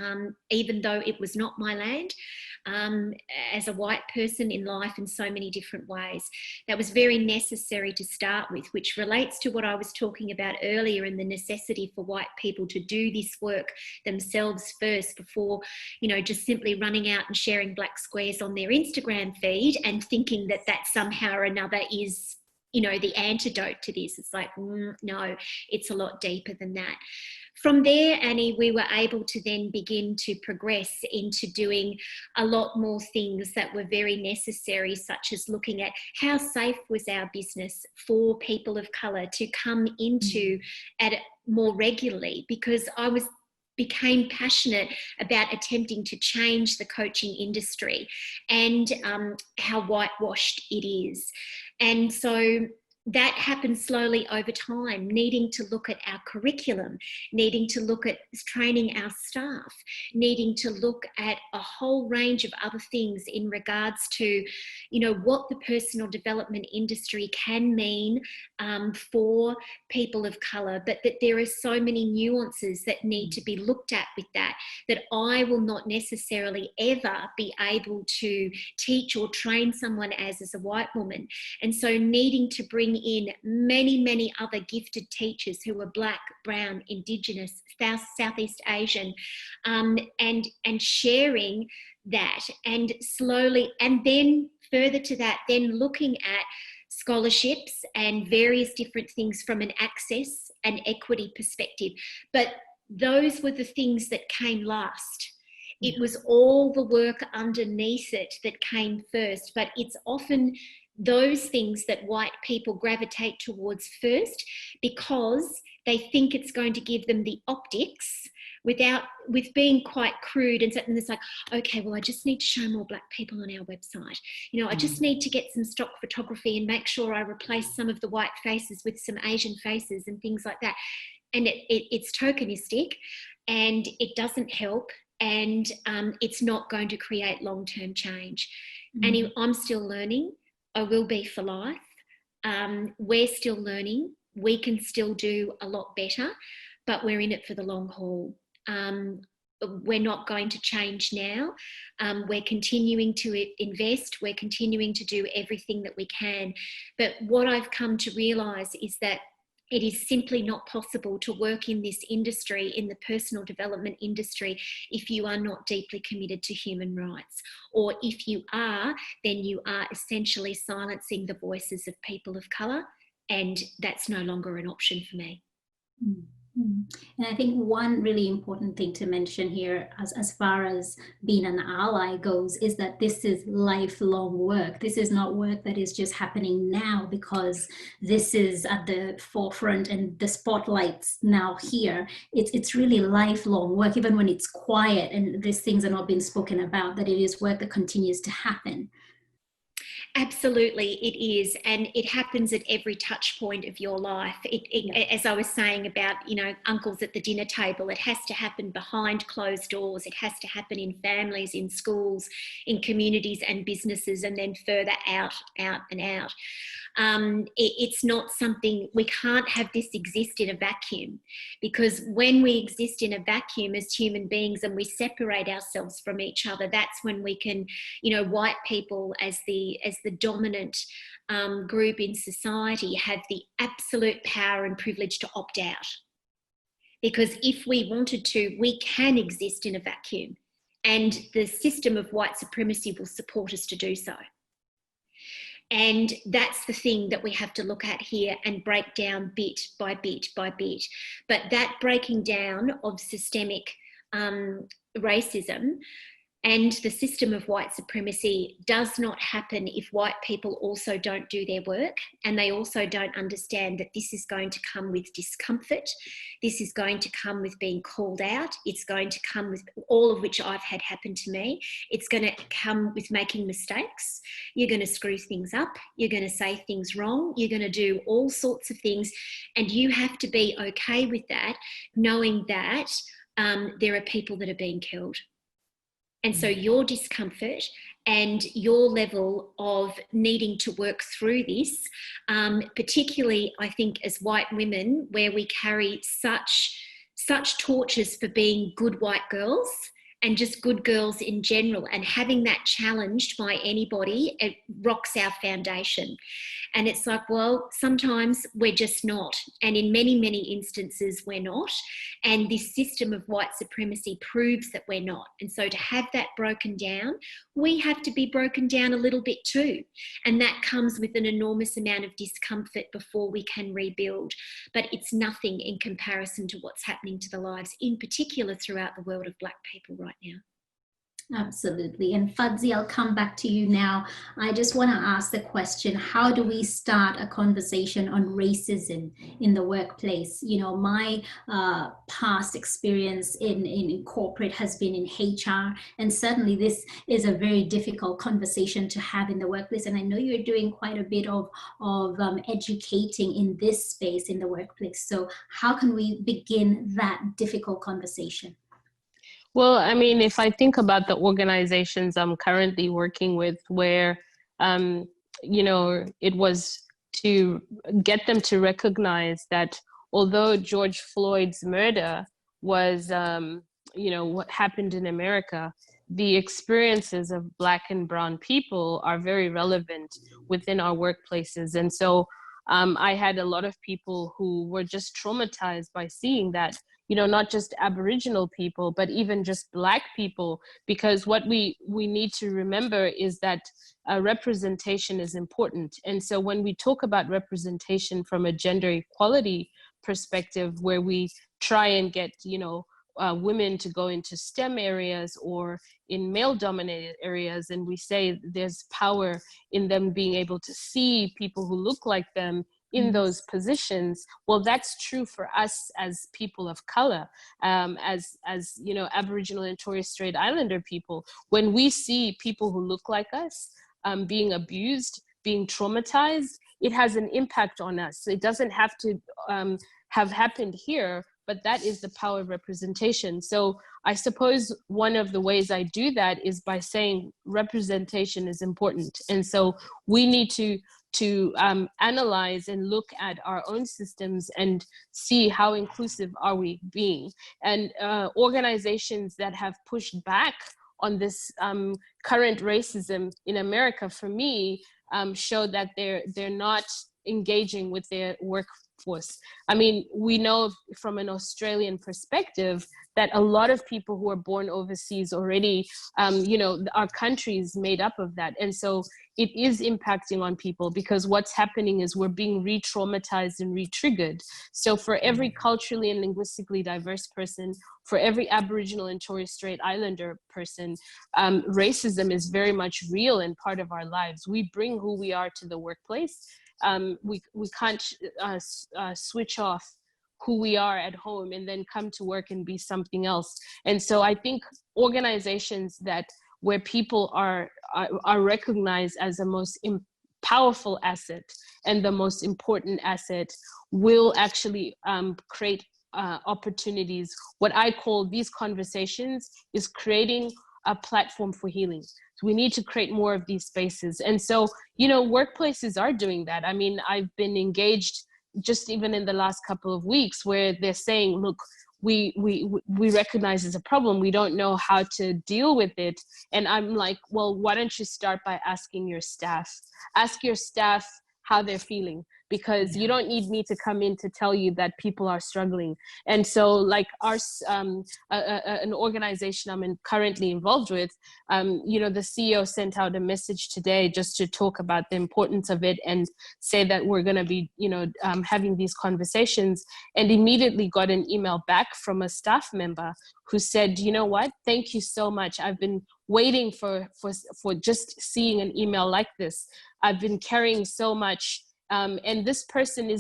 even though it was not my land, as a white person in life in so many different ways. That was very necessary to start with, which relates to what I was talking about earlier, and the necessity for white people to do this work themselves first before, you know, just simply running out and sharing black squares on their Instagram feed and thinking that that somehow or another is, you know, the antidote to this. It's like, no, it's a lot deeper than that. From there, Annie, we were able to then begin to progress into doing a lot more things that were very necessary, such as looking at how safe was our business for people of colour to come into at it more regularly, because I became passionate about attempting to change the coaching industry and how whitewashed it is. And so that happened slowly over time, needing to look at our curriculum, needing to look at training our staff, needing to look at a whole range of other things in regards to, you know, what the personal development industry can mean for people of colour, but that there are so many nuances that need to be looked at with that I will not necessarily ever be able to teach or train someone as a white woman. And so needing to bring in many other gifted teachers who are Black, Brown, Indigenous, Southeast Asian, and sharing that, and slowly, and then further to that, then looking at scholarships and various different things from an access and equity perspective. But those were the things that came last. It was all the work underneath it that came first, but it's often those things that white people gravitate towards first because they think it's going to give them the optics with being quite crude, and it's like, okay, well, I just need to show more Black people on our website. You know, I just need to get some stock photography and make sure I replace some of the white faces with some Asian faces and things like that. And it's tokenistic, and it doesn't help, and it's not going to create long-term change. And I'm still learning. I will be for life. We're still learning. We can still do a lot better, but we're in it for the long haul. We're not going to change now. We're continuing to invest. We're continuing to do everything that we can. But what I've come to realise is that it is simply not possible to work in this industry, in the personal development industry, if you are not deeply committed to human rights. Or if you are, then you are essentially silencing the voices of people of colour, and that's no longer an option for me. And I think one really important thing to mention here, as far as being an ally goes, is that this is lifelong work. This is not work that is just happening now because this is at the forefront and the spotlight's now here. It's really lifelong work, even when it's quiet and these things are not being spoken about, that it is work that continues to happen. Absolutely, it is, and it happens at every touch point of your life. As I was saying about, uncles at the dinner table, it has to happen behind closed doors. It has to happen in families, in schools, in communities and businesses, and then further out and out. It's not something, we can't have this exist in a vacuum, because when we exist in a vacuum as human beings and we separate ourselves from each other, that's when we can, white people as the dominant group in society have the absolute power and privilege to opt out. Because if we wanted to, we can exist in a vacuum, and the system of white supremacy will support us to do so. And that's the thing that we have to look at here and break down bit by bit by bit. But that breaking down of systemic racism and the system of white supremacy does not happen if white people also don't do their work, and they also don't understand that this is going to come with discomfort. This is going to come with being called out. It's going to come with all of which I've had happen to me. It's going to come with making mistakes. You're going to screw things up. You're going to say things wrong. You're going to do all sorts of things. And you have to be okay with that, knowing that there are people that are being killed. And so your discomfort and your level of needing to work through this, particularly I think as white women, where we carry such torches for being good white girls and just good girls in general, and having that challenged by anybody, it rocks our foundation. And it's like, well, sometimes we're just not. And in many, many instances, we're not. And this system of white supremacy proves that we're not. And so to have that broken down, we have to be broken down a little bit too. And that comes with an enormous amount of discomfort before we can rebuild. But it's nothing in comparison to what's happening to the lives, in particular throughout the world of Black people right now. Absolutely. And Fadzi, I'll come back to you now. I just want to ask the question, how do we start a conversation on racism in the workplace? My past experience in corporate has been in HR, and certainly this is a very difficult conversation to have in the workplace. And I know you're doing quite a bit of educating in this space in the workplace. So how can we begin that difficult conversation? Well, I mean, if I think about the organizations I'm currently working with, where, it was to get them to recognize that although George Floyd's murder was, what happened in America, the experiences of Black and Brown people are very relevant within our workplaces. And so I had a lot of people who were just traumatized by seeing that, not just Aboriginal people, but even just Black people, because what we need to remember is that representation is important. And so when we talk about representation from a gender equality perspective, where we try and get, women to go into STEM areas or in male-dominated areas, and we say there's power in them being able to see people who look like them in those positions. Well, that's true for us as people of color, as Aboriginal and Torres Strait Islander people. When we see people who look like us being abused, being traumatized, it has an impact on us. It doesn't have to have happened here, but that is the power of representation. So I suppose one of the ways I do that is by saying representation is important. And so we need to analyze and look at our own systems and see how inclusive are we being. And organizations that have pushed back on this current racism in America, for me, show that they're not engaging with their workforce. I mean, we know from an Australian perspective that a lot of people who are born overseas already, you know, our country is made up of that. And so it is impacting on people, because what's happening is we're being re-traumatized and re-triggered. So for every culturally and linguistically diverse person, for every Aboriginal and Torres Strait Islander person, racism is very much real and part of our lives. We bring who we are to the workplace. We can't switch off who we are at home and then come to work and be something else. And so I think organizations that where people are recognized as the most powerful asset and the most important asset will actually create opportunities. What I call these conversations is creating a platform for healing. So we need to create more of these spaces. And so, you know, workplaces are doing that. I mean, I've been engaged just even in the last couple of weeks where they're saying, look, we recognize it's a problem. We don't know how to deal with it. And I'm like, well, why don't you start by asking your staff? Ask your staff how they're feeling, because you don't need me to come in to tell you that people are struggling. And so like our, an organization I'm currently involved with, you know, the CEO sent out a message today just to talk about the importance of it and say that we're going to be, you know, having these conversations, and immediately got an email back from a staff member who said, you know what, thank you so much. I've been waiting for just seeing an email like this. I've been carrying so much. And this person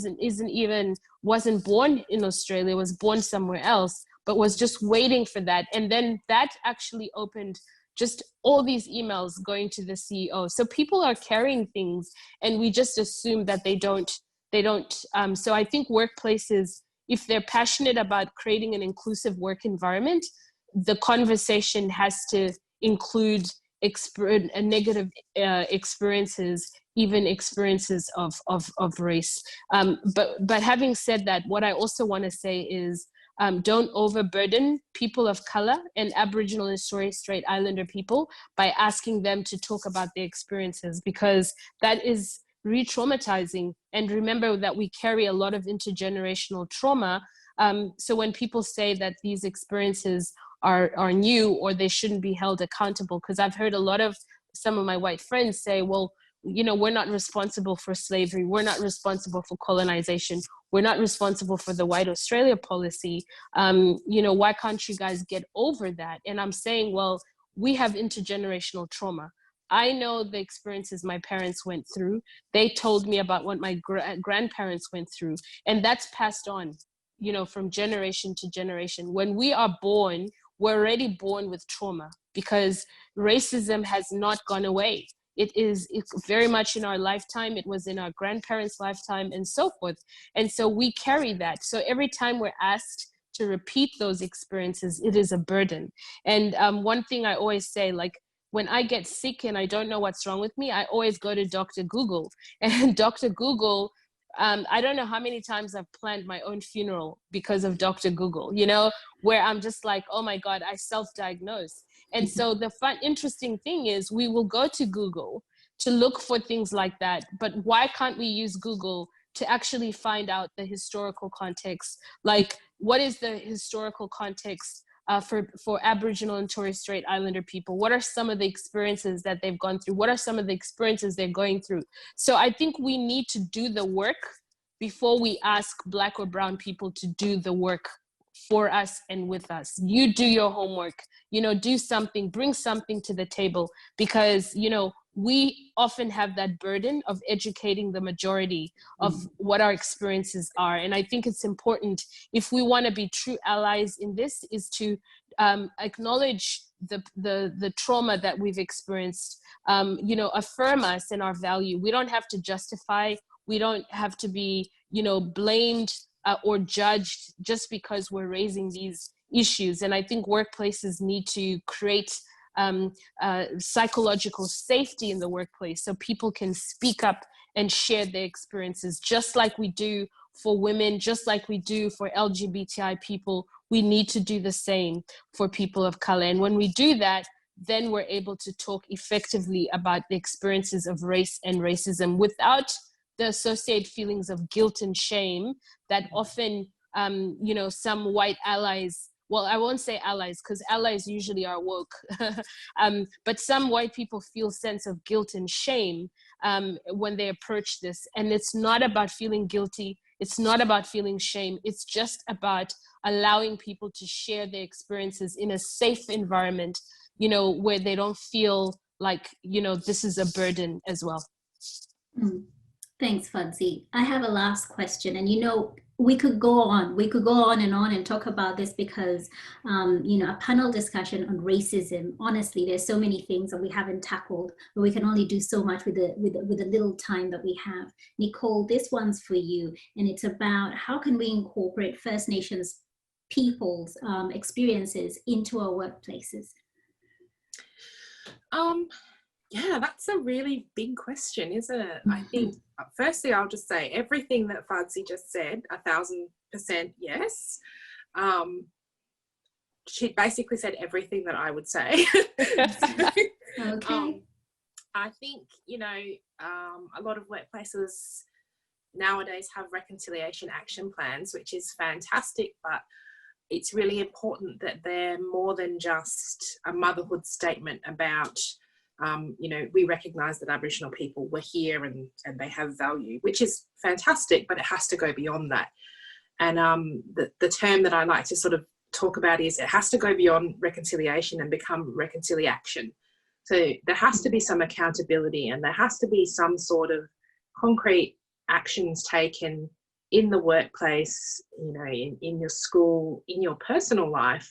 wasn't born in Australia, was born somewhere else, but was just waiting for that. And then that actually opened just all these emails going to the CEO. So people are carrying things, and we just assume that they don't. So I think workplaces, if they're passionate about creating an inclusive work environment, the conversation has to include negative experiences, even experiences of race. But having said that, what I also want to say is, don't overburden people of color and Aboriginal and Torres Strait Islander people by asking them to talk about their experiences, because that is re-traumatizing. And remember that we carry a lot of intergenerational trauma. So when people say that these experiences are new or they shouldn't be held accountable, because I've heard some of my white friends say, well, you know, we're not responsible for slavery. We're not responsible for colonization. We're not responsible for the white Australia policy. You know, why can't you guys get over that? And I'm saying, well, we have intergenerational trauma. I know the experiences my parents went through. They told me about what my grandparents went through, and that's passed on, you know, from generation to generation. When we are born, we're already born with trauma, because racism has not gone away. It's very much in our lifetime. It was in our grandparents' lifetime, and so forth. And so we carry that. So every time we're asked to repeat those experiences, it is a burden. And one thing I always say, like, when I get sick and I don't know what's wrong with me, I always go to Dr. Google. And Dr. Google, I don't know how many times I've planned my own funeral because of Dr. Google, you know, where I'm just like, oh my God, I self-diagnose. And so the interesting thing is, we will go to Google to look for things like that. But why can't we use Google to actually find out the historical context? Like, what is the historical context for Aboriginal and Torres Strait Islander people? What are some of the experiences that they've gone through? What are some of the experiences they're going through? So I think we need to do the work before we ask Black or brown people to do the work for us and with us. You do your homework, you know, do something, bring something to the table, because, you know, we often have that burden of educating the majority of what our experiences are. And I think it's important, if we want to be true allies in this, is to acknowledge the trauma that we've experienced, you know, affirm us in our value. We don't have to justify, we don't have to be, you know, blamed or judged just because we're raising these issues. And I think workplaces need to create psychological safety in the workplace, so people can speak up and share their experiences, just like we do for women, just like we do for LGBTI people. We need to do the same for people of color. And when we do that, then we're able to talk effectively about the experiences of race and racism without the associated feelings of guilt and shame that often, you know, some white allies well, I won't say allies, because allies usually are woke, but some white people feel sense of guilt and shame when they approach this. And it's not about feeling guilty. It's not about feeling shame. It's just about allowing people to share their experiences in a safe environment, you know, where they don't feel like, you know, this is a burden as well. Thanks, Fadzi. I have a last question, and you know, we could go on and talk about this because, you know, a panel discussion on racism. Honestly, there's so many things that we haven't tackled, but we can only do so much with the little time that we have. Nicole, this one's for you, and it's about how can we incorporate First Nations people's experiences into our workplaces. Yeah, that's a really big question, isn't it? I think, firstly, I'll just say everything that Fadzi just said, 1000% yes. She basically said everything that I would say. Okay. I think, you know, a lot of workplaces nowadays have reconciliation action plans, which is fantastic, but it's really important that they're more than just a motherhood statement about, you know, we recognise that Aboriginal people were here and they have value, which is fantastic, but it has to go beyond that. And the term that I like to sort of talk about is it has to go beyond reconciliation and become reconciliation. So there has to be some accountability, and there has to be some sort of concrete actions taken in the workplace, you know, in your school, in your personal life,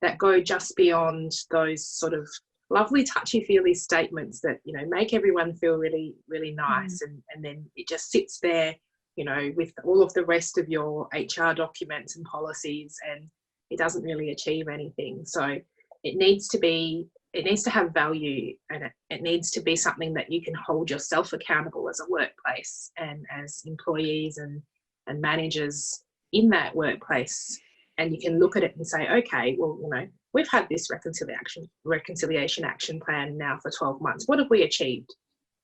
that go just beyond those sort of lovely touchy-feely statements that, you know, make everyone feel really, really nice. And then it just sits there, you know, with all of the rest of your HR documents and policies, and it doesn't really achieve anything. So it needs to have value, and it needs to be something that you can hold yourself accountable as a workplace and as employees and managers in that workplace. And you can look at it and say, okay, well, you know, we've had this reconciliation action plan now for 12 months. What have we achieved?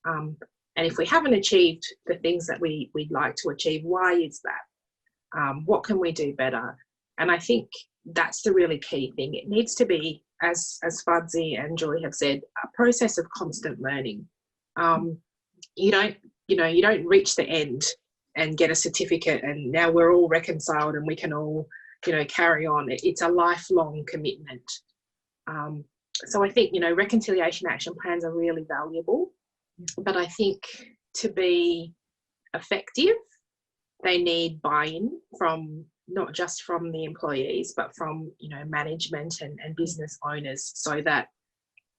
And if we haven't achieved the things that we'd like to achieve, why is that? What can we do better? And I think that's the really key thing. It needs to be, as Fadzi and Julie have said, a process of constant learning. You don't reach the end and get a certificate and now we're all reconciled and we can all, you know, carry on. It's a lifelong commitment. So I think, you know, reconciliation action plans are really valuable, but I think to be effective, they need buy-in from not just from the employees, but from, you know, management and business owners, so that,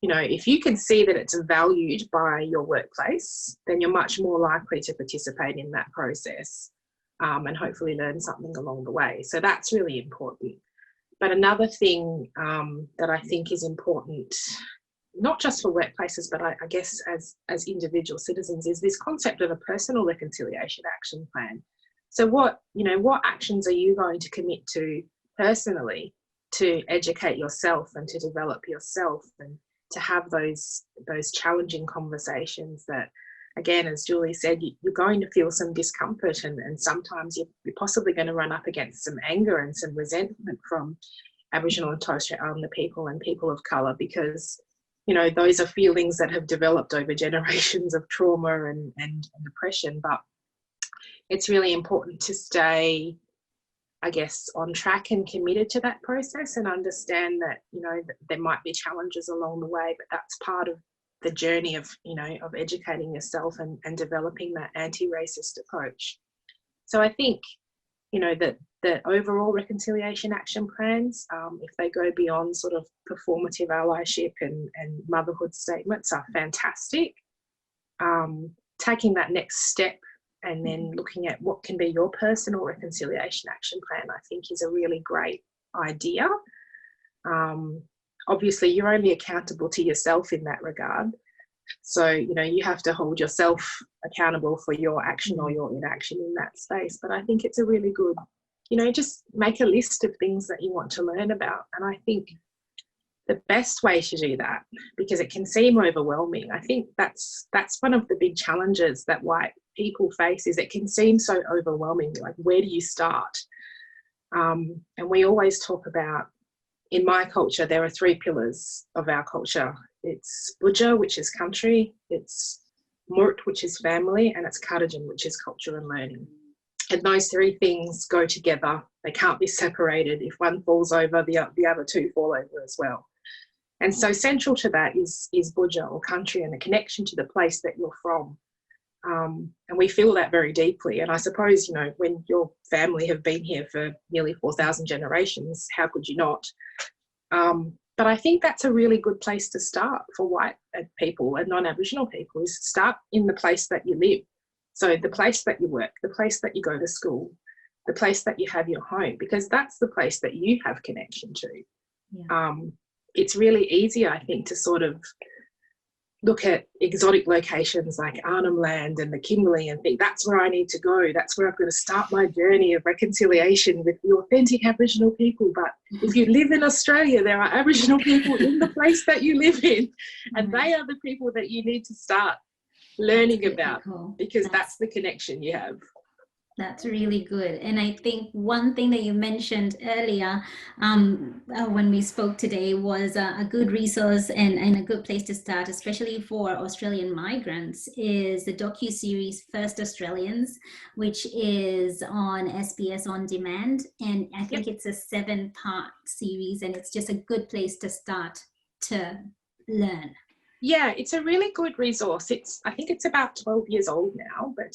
you know, if you can see that it's valued by your workplace, then you're much more likely to participate in that process and hopefully learn something along the way. So that's really important. But another thing that I think is important, not just for workplaces, but I guess as individual citizens, is this concept of a personal reconciliation action plan. So what actions are you going to commit to personally to educate yourself and to develop yourself and to have those challenging conversations that, again, as Julie said, you're going to feel some discomfort and sometimes you're possibly going to run up against some anger and some resentment from Aboriginal and Torres Strait Islander people and people of colour, because, you know, those are feelings that have developed over generations of trauma and oppression. But it's really important to stay, I guess, on track and committed to that process and understand that, you know, that there might be challenges along the way, but that's part of the journey of, you know, of educating yourself and developing that anti-racist approach. So I think, you know, that the overall reconciliation action plans, if they go beyond sort of performative allyship and motherhood statements, are fantastic. Taking that next step and then looking at what can be your personal reconciliation action plan, I think is a really great idea. Obviously, you're only accountable to yourself in that regard. So, you know, you have to hold yourself accountable for your action or your inaction in that space. But I think it's a really good, you know, just make a list of things that you want to learn about. And I think the best way to do that, because it can seem overwhelming, I think that's one of the big challenges that white people face, is it can seem so overwhelming. Like, where do you start? And we always talk about, in my culture, there are 3 pillars of our culture. It's Budja, which is country, it's Murt, which is family, and it's Karajan, which is culture and learning. And those 3 things go together. They can't be separated. If one falls over, the other 2 fall over as well. And so central to that is Budja, or country, and the connection to the place that you're from. And we feel that very deeply. And I suppose, you know, when your family have been here for nearly 4,000 generations, how could you not? But I think that's a really good place to start for white people and non-Aboriginal people, is start in the place that you live. So the place that you work, the place that you go to school, the place that you have your home, because that's the place that you have connection to. Yeah. It's really easy, I think, to sort of look at exotic locations like Arnhem Land and the Kimberley and think, that's where I need to go. That's where I've got to start my journey of reconciliation with the authentic Aboriginal people. But if you live in Australia, there are Aboriginal people in the place that you live in, and they are the people that you need to start learning about, because that's the connection you have. That's really good. And I think one thing that you mentioned earlier when we spoke today was a good resource and a good place to start, especially for Australian migrants, is the docu-series First Australians, which is on SBS On Demand. And I think it's a 7-part series, and it's just a good place to start to learn. Yeah, it's a really good resource. I think it's about 12 years old now, but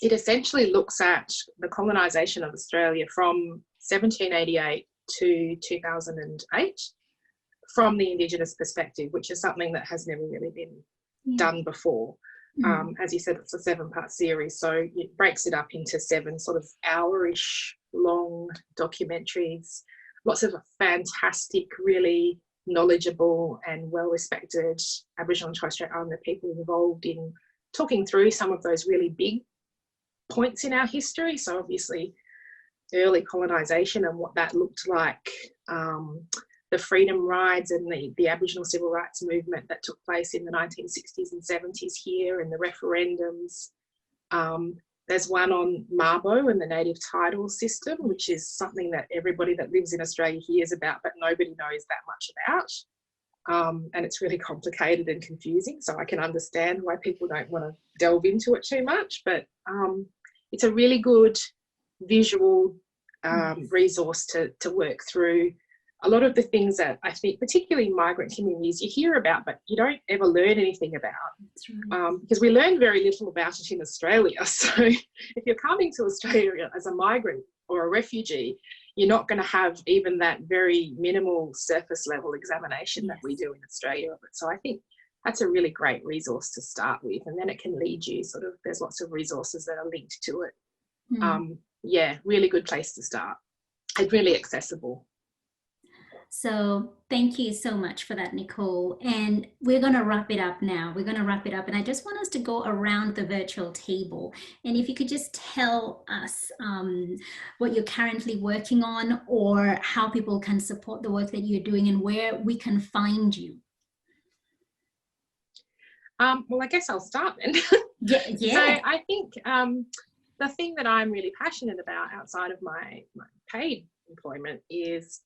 it essentially looks at the colonisation of Australia from 1788 to 2008 from the Indigenous perspective, which is something that has never really been done before. As you said, it's a 7-part series, so it breaks it up into 7 sort of hour-ish long documentaries, lots of fantastic, really knowledgeable and well-respected Aboriginal and Torres Strait Islander people involved in talking through some of those really big points in our history. So obviously early colonisation and what that looked like, the freedom rides and the Aboriginal civil rights movement that took place in the 1960s and 70s here, and the referendums. There's one on Mabo and the native title system, which is something that everybody that lives in Australia hears about, but nobody knows that much about. And it's really complicated and confusing, so I can understand why people don't want to delve into it too much, but it's a really good visual resource to work through a lot of the things that I think, particularly migrant communities, you hear about, but you don't ever learn anything about. That's right. Because we learn very little about it in Australia. So if you're coming to Australia as a migrant or a refugee, you're not going to have even that very minimal surface level examination that we do in Australia. So I think that's a really great resource to start with, and then it can lead you sort of, there's lots of resources that are linked to it. Yeah, really good place to start, and really accessible. So thank you so much for that, Nicole. And we're going to wrap it up now. We're going to wrap it up. And I just want us to go around the virtual table. And if you could just tell us what you're currently working on, or how people can support the work that you're doing, and where we can find you. Well, I guess I'll start then. Yeah. So I think the thing that I'm really passionate about outside of my paid employment is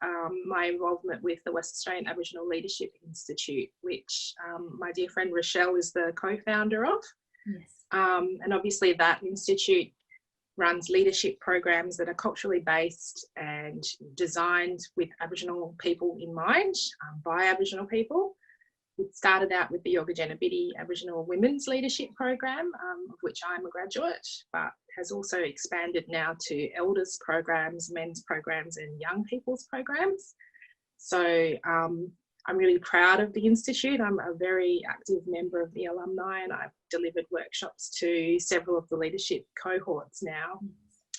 my involvement with the West Australian Aboriginal Leadership Institute, which my dear friend Rochelle is the co-founder of. Yes. And obviously that institute runs leadership programs that are culturally based and designed with Aboriginal people in mind, by Aboriginal people. It started out with the Yogurjanabidi Aboriginal Women's Leadership Program, of which I'm a graduate, but has also expanded now to elders programs, men's programs and young people's programs. So I'm really proud of the Institute. I'm a very active member of the alumni, and I've delivered workshops to several of the leadership cohorts now.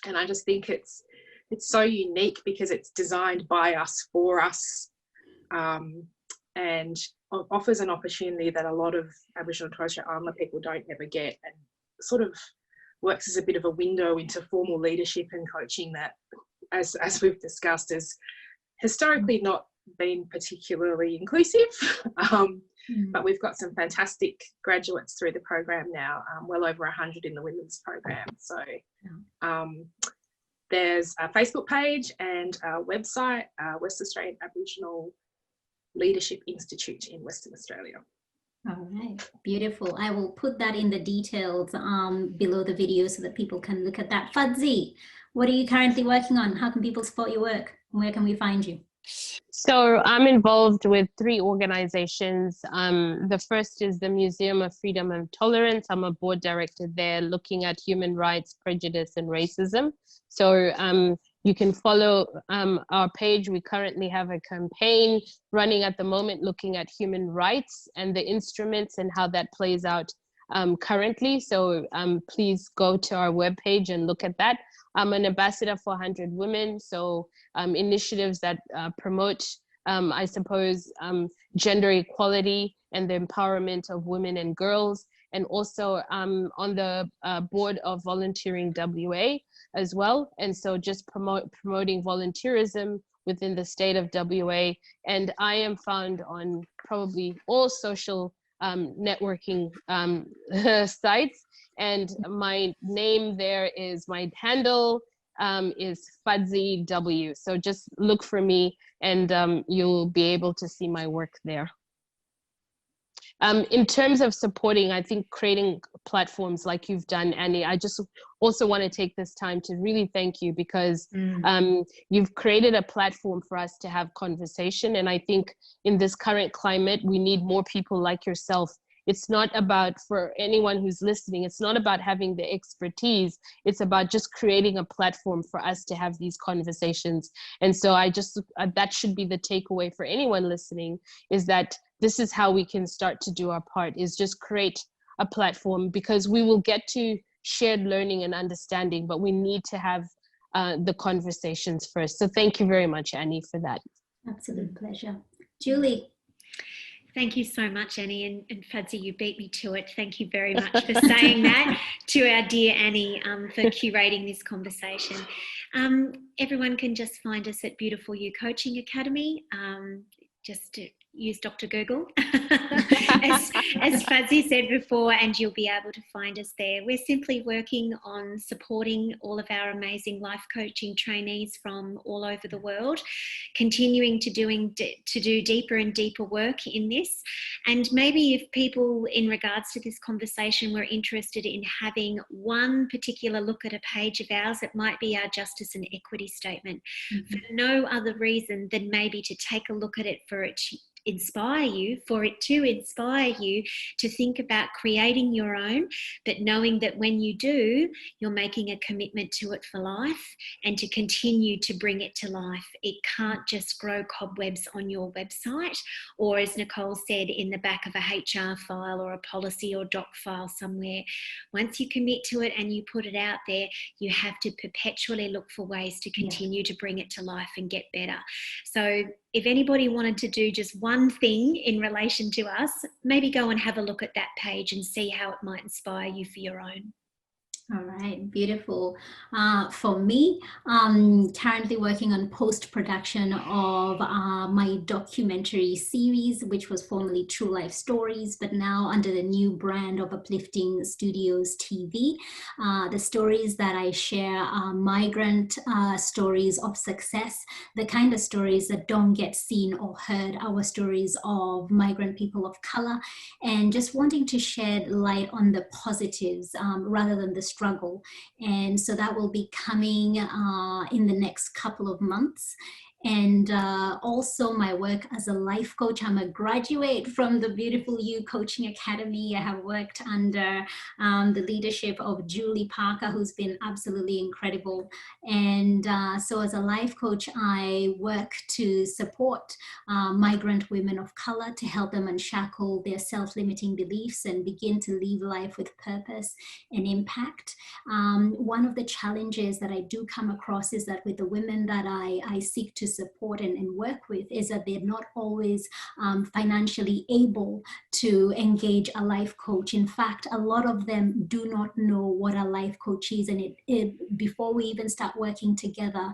And I just think it's so unique because it's designed by us, for us, and offers an opportunity that a lot of Aboriginal and Torres Strait Islander people don't ever get, and sort of works as a bit of a window into formal leadership and coaching that, as we've discussed, has historically not been particularly inclusive. But we've got some fantastic graduates through the program now, well over 100 in the women's program. So There's a Facebook page and a website, West Australian Aboriginal Leadership Institute in Western Australia. All right, beautiful. I will put that in the details below the video so that people can look at that. Fadzi, what are you currently working on? How can people support your work? Where can we find you? So I'm involved with 3 organizations. The first is the Museum of Freedom and Tolerance. I'm a board director there, looking at human rights, prejudice, and racism. So you can follow our page. We currently have a campaign running at the moment looking at human rights and the instruments and how that plays out currently. So please go to our webpage and look at that. I'm an ambassador for 100 Women, so initiatives that promote, I suppose, gender equality and the empowerment of women and girls, and also on the board of Volunteering WA as well. And so just promoting volunteerism within the state of WA. And I am found on probably all social networking sites. And my name there is, my handle is Fadzi W. So just look for me and you'll be able to see my work there. In terms of supporting, I think creating platforms like you've done, Annie, I just also want to take this time to really thank you because you've created a platform for us to have conversation. And I think in this current climate, we need more people like yourself. It's not about, for anyone who's listening, it's not about having the expertise. It's about just creating a platform for us to have these conversations. And so I just, that should be the takeaway for anyone listening, is that this is how we can start to do our part, is just create a platform, because we will get to shared learning and understanding, but we need to have the conversations first. So thank you very much, Annie, for that. Absolute pleasure. Julie. Thank you so much, Annie, and Fadzi, you beat me to it. Thank you very much for saying that to our dear Annie, for curating this conversation. Everyone can just find us at Beautiful You Coaching Academy. Just to use Dr. Google, as Fadzi said before, and you'll be able to find us there. We're simply working on supporting all of our amazing life coaching trainees from all over the world, continuing to do deeper and deeper work in this. And maybe if people, in regards to this conversation, were interested in having one particular look at a page of ours, it might be our justice and equity statement, for no other reason than maybe to take a look at it for it to inspire you to think about creating your own, but knowing that when you do, you're making a commitment to it for life and to continue to bring it to life. It can't just grow cobwebs on your website, or as Nicole said, in the back of a HR file or a policy or doc file somewhere. Once you commit to it and you put it out there, you have to perpetually look for ways to continue to bring it to life and get better. So if anybody wanted to do just one thing in relation to us, maybe go and have a look at that page and see how it might inspire you for your own. All right, beautiful. For me, currently working on post-production of my documentary series, which was formerly True Life Stories, but now under the new brand of Uplifting Studios TV. The stories that I share are migrant stories of success, the kind of stories that don't get seen or heard, our stories of migrant people of color, and just wanting to shed light on the positives rather than the struggle. And so that will be coming in the next couple of months. And also my work as a life coach. I'm a graduate from the Beautiful You Coaching Academy. I have worked under the leadership of Julie Parker, who's been absolutely incredible. And so as a life coach, I work to support migrant women of color, to help them unshackle their self-limiting beliefs and begin to live life with purpose and impact. One of the challenges that I do come across is that with the women that I seek to support and work with is that they're not always financially able to engage a life coach. In fact, a lot of them do not know what a life coach is, and before we even start working together,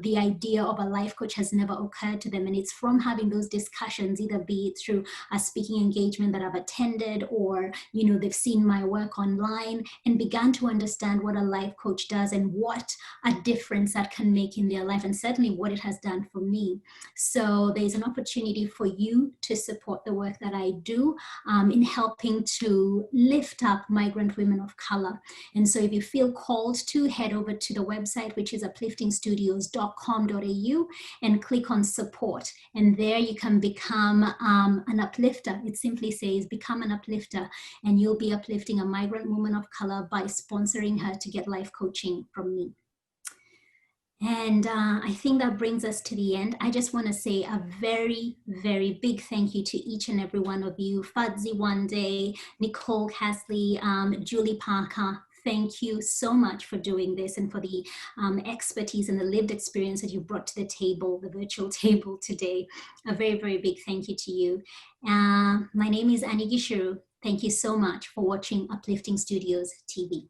the idea of a life coach has never occurred to them. And it's from having those discussions, either be it through a speaking engagement that I've attended, or they've seen my work online and began to understand what a life coach does and what a difference that can make in their life, and certainly what it has done for me. So there's an opportunity for you to support the work that I do in helping to lift up migrant women of color. And so if you feel called to, head over to the website, which is upliftingstudios.com.au, and click on support. And there you can become an uplifter. It simply says become an uplifter, and you'll be uplifting a migrant woman of color by sponsoring her to get life coaching from me. And I think that brings us to the end. I just want to say a very, very big thank you to each and every one of you. Fadzi, Whande, Nicole, Casley, Julie Parker. Thank you so much for doing this and for the expertise and the lived experience that you brought to the table, the virtual table today. A very, very big thank you to you. My name is Annie Gishiru. Thank you so much for watching Uplifting Studios TV.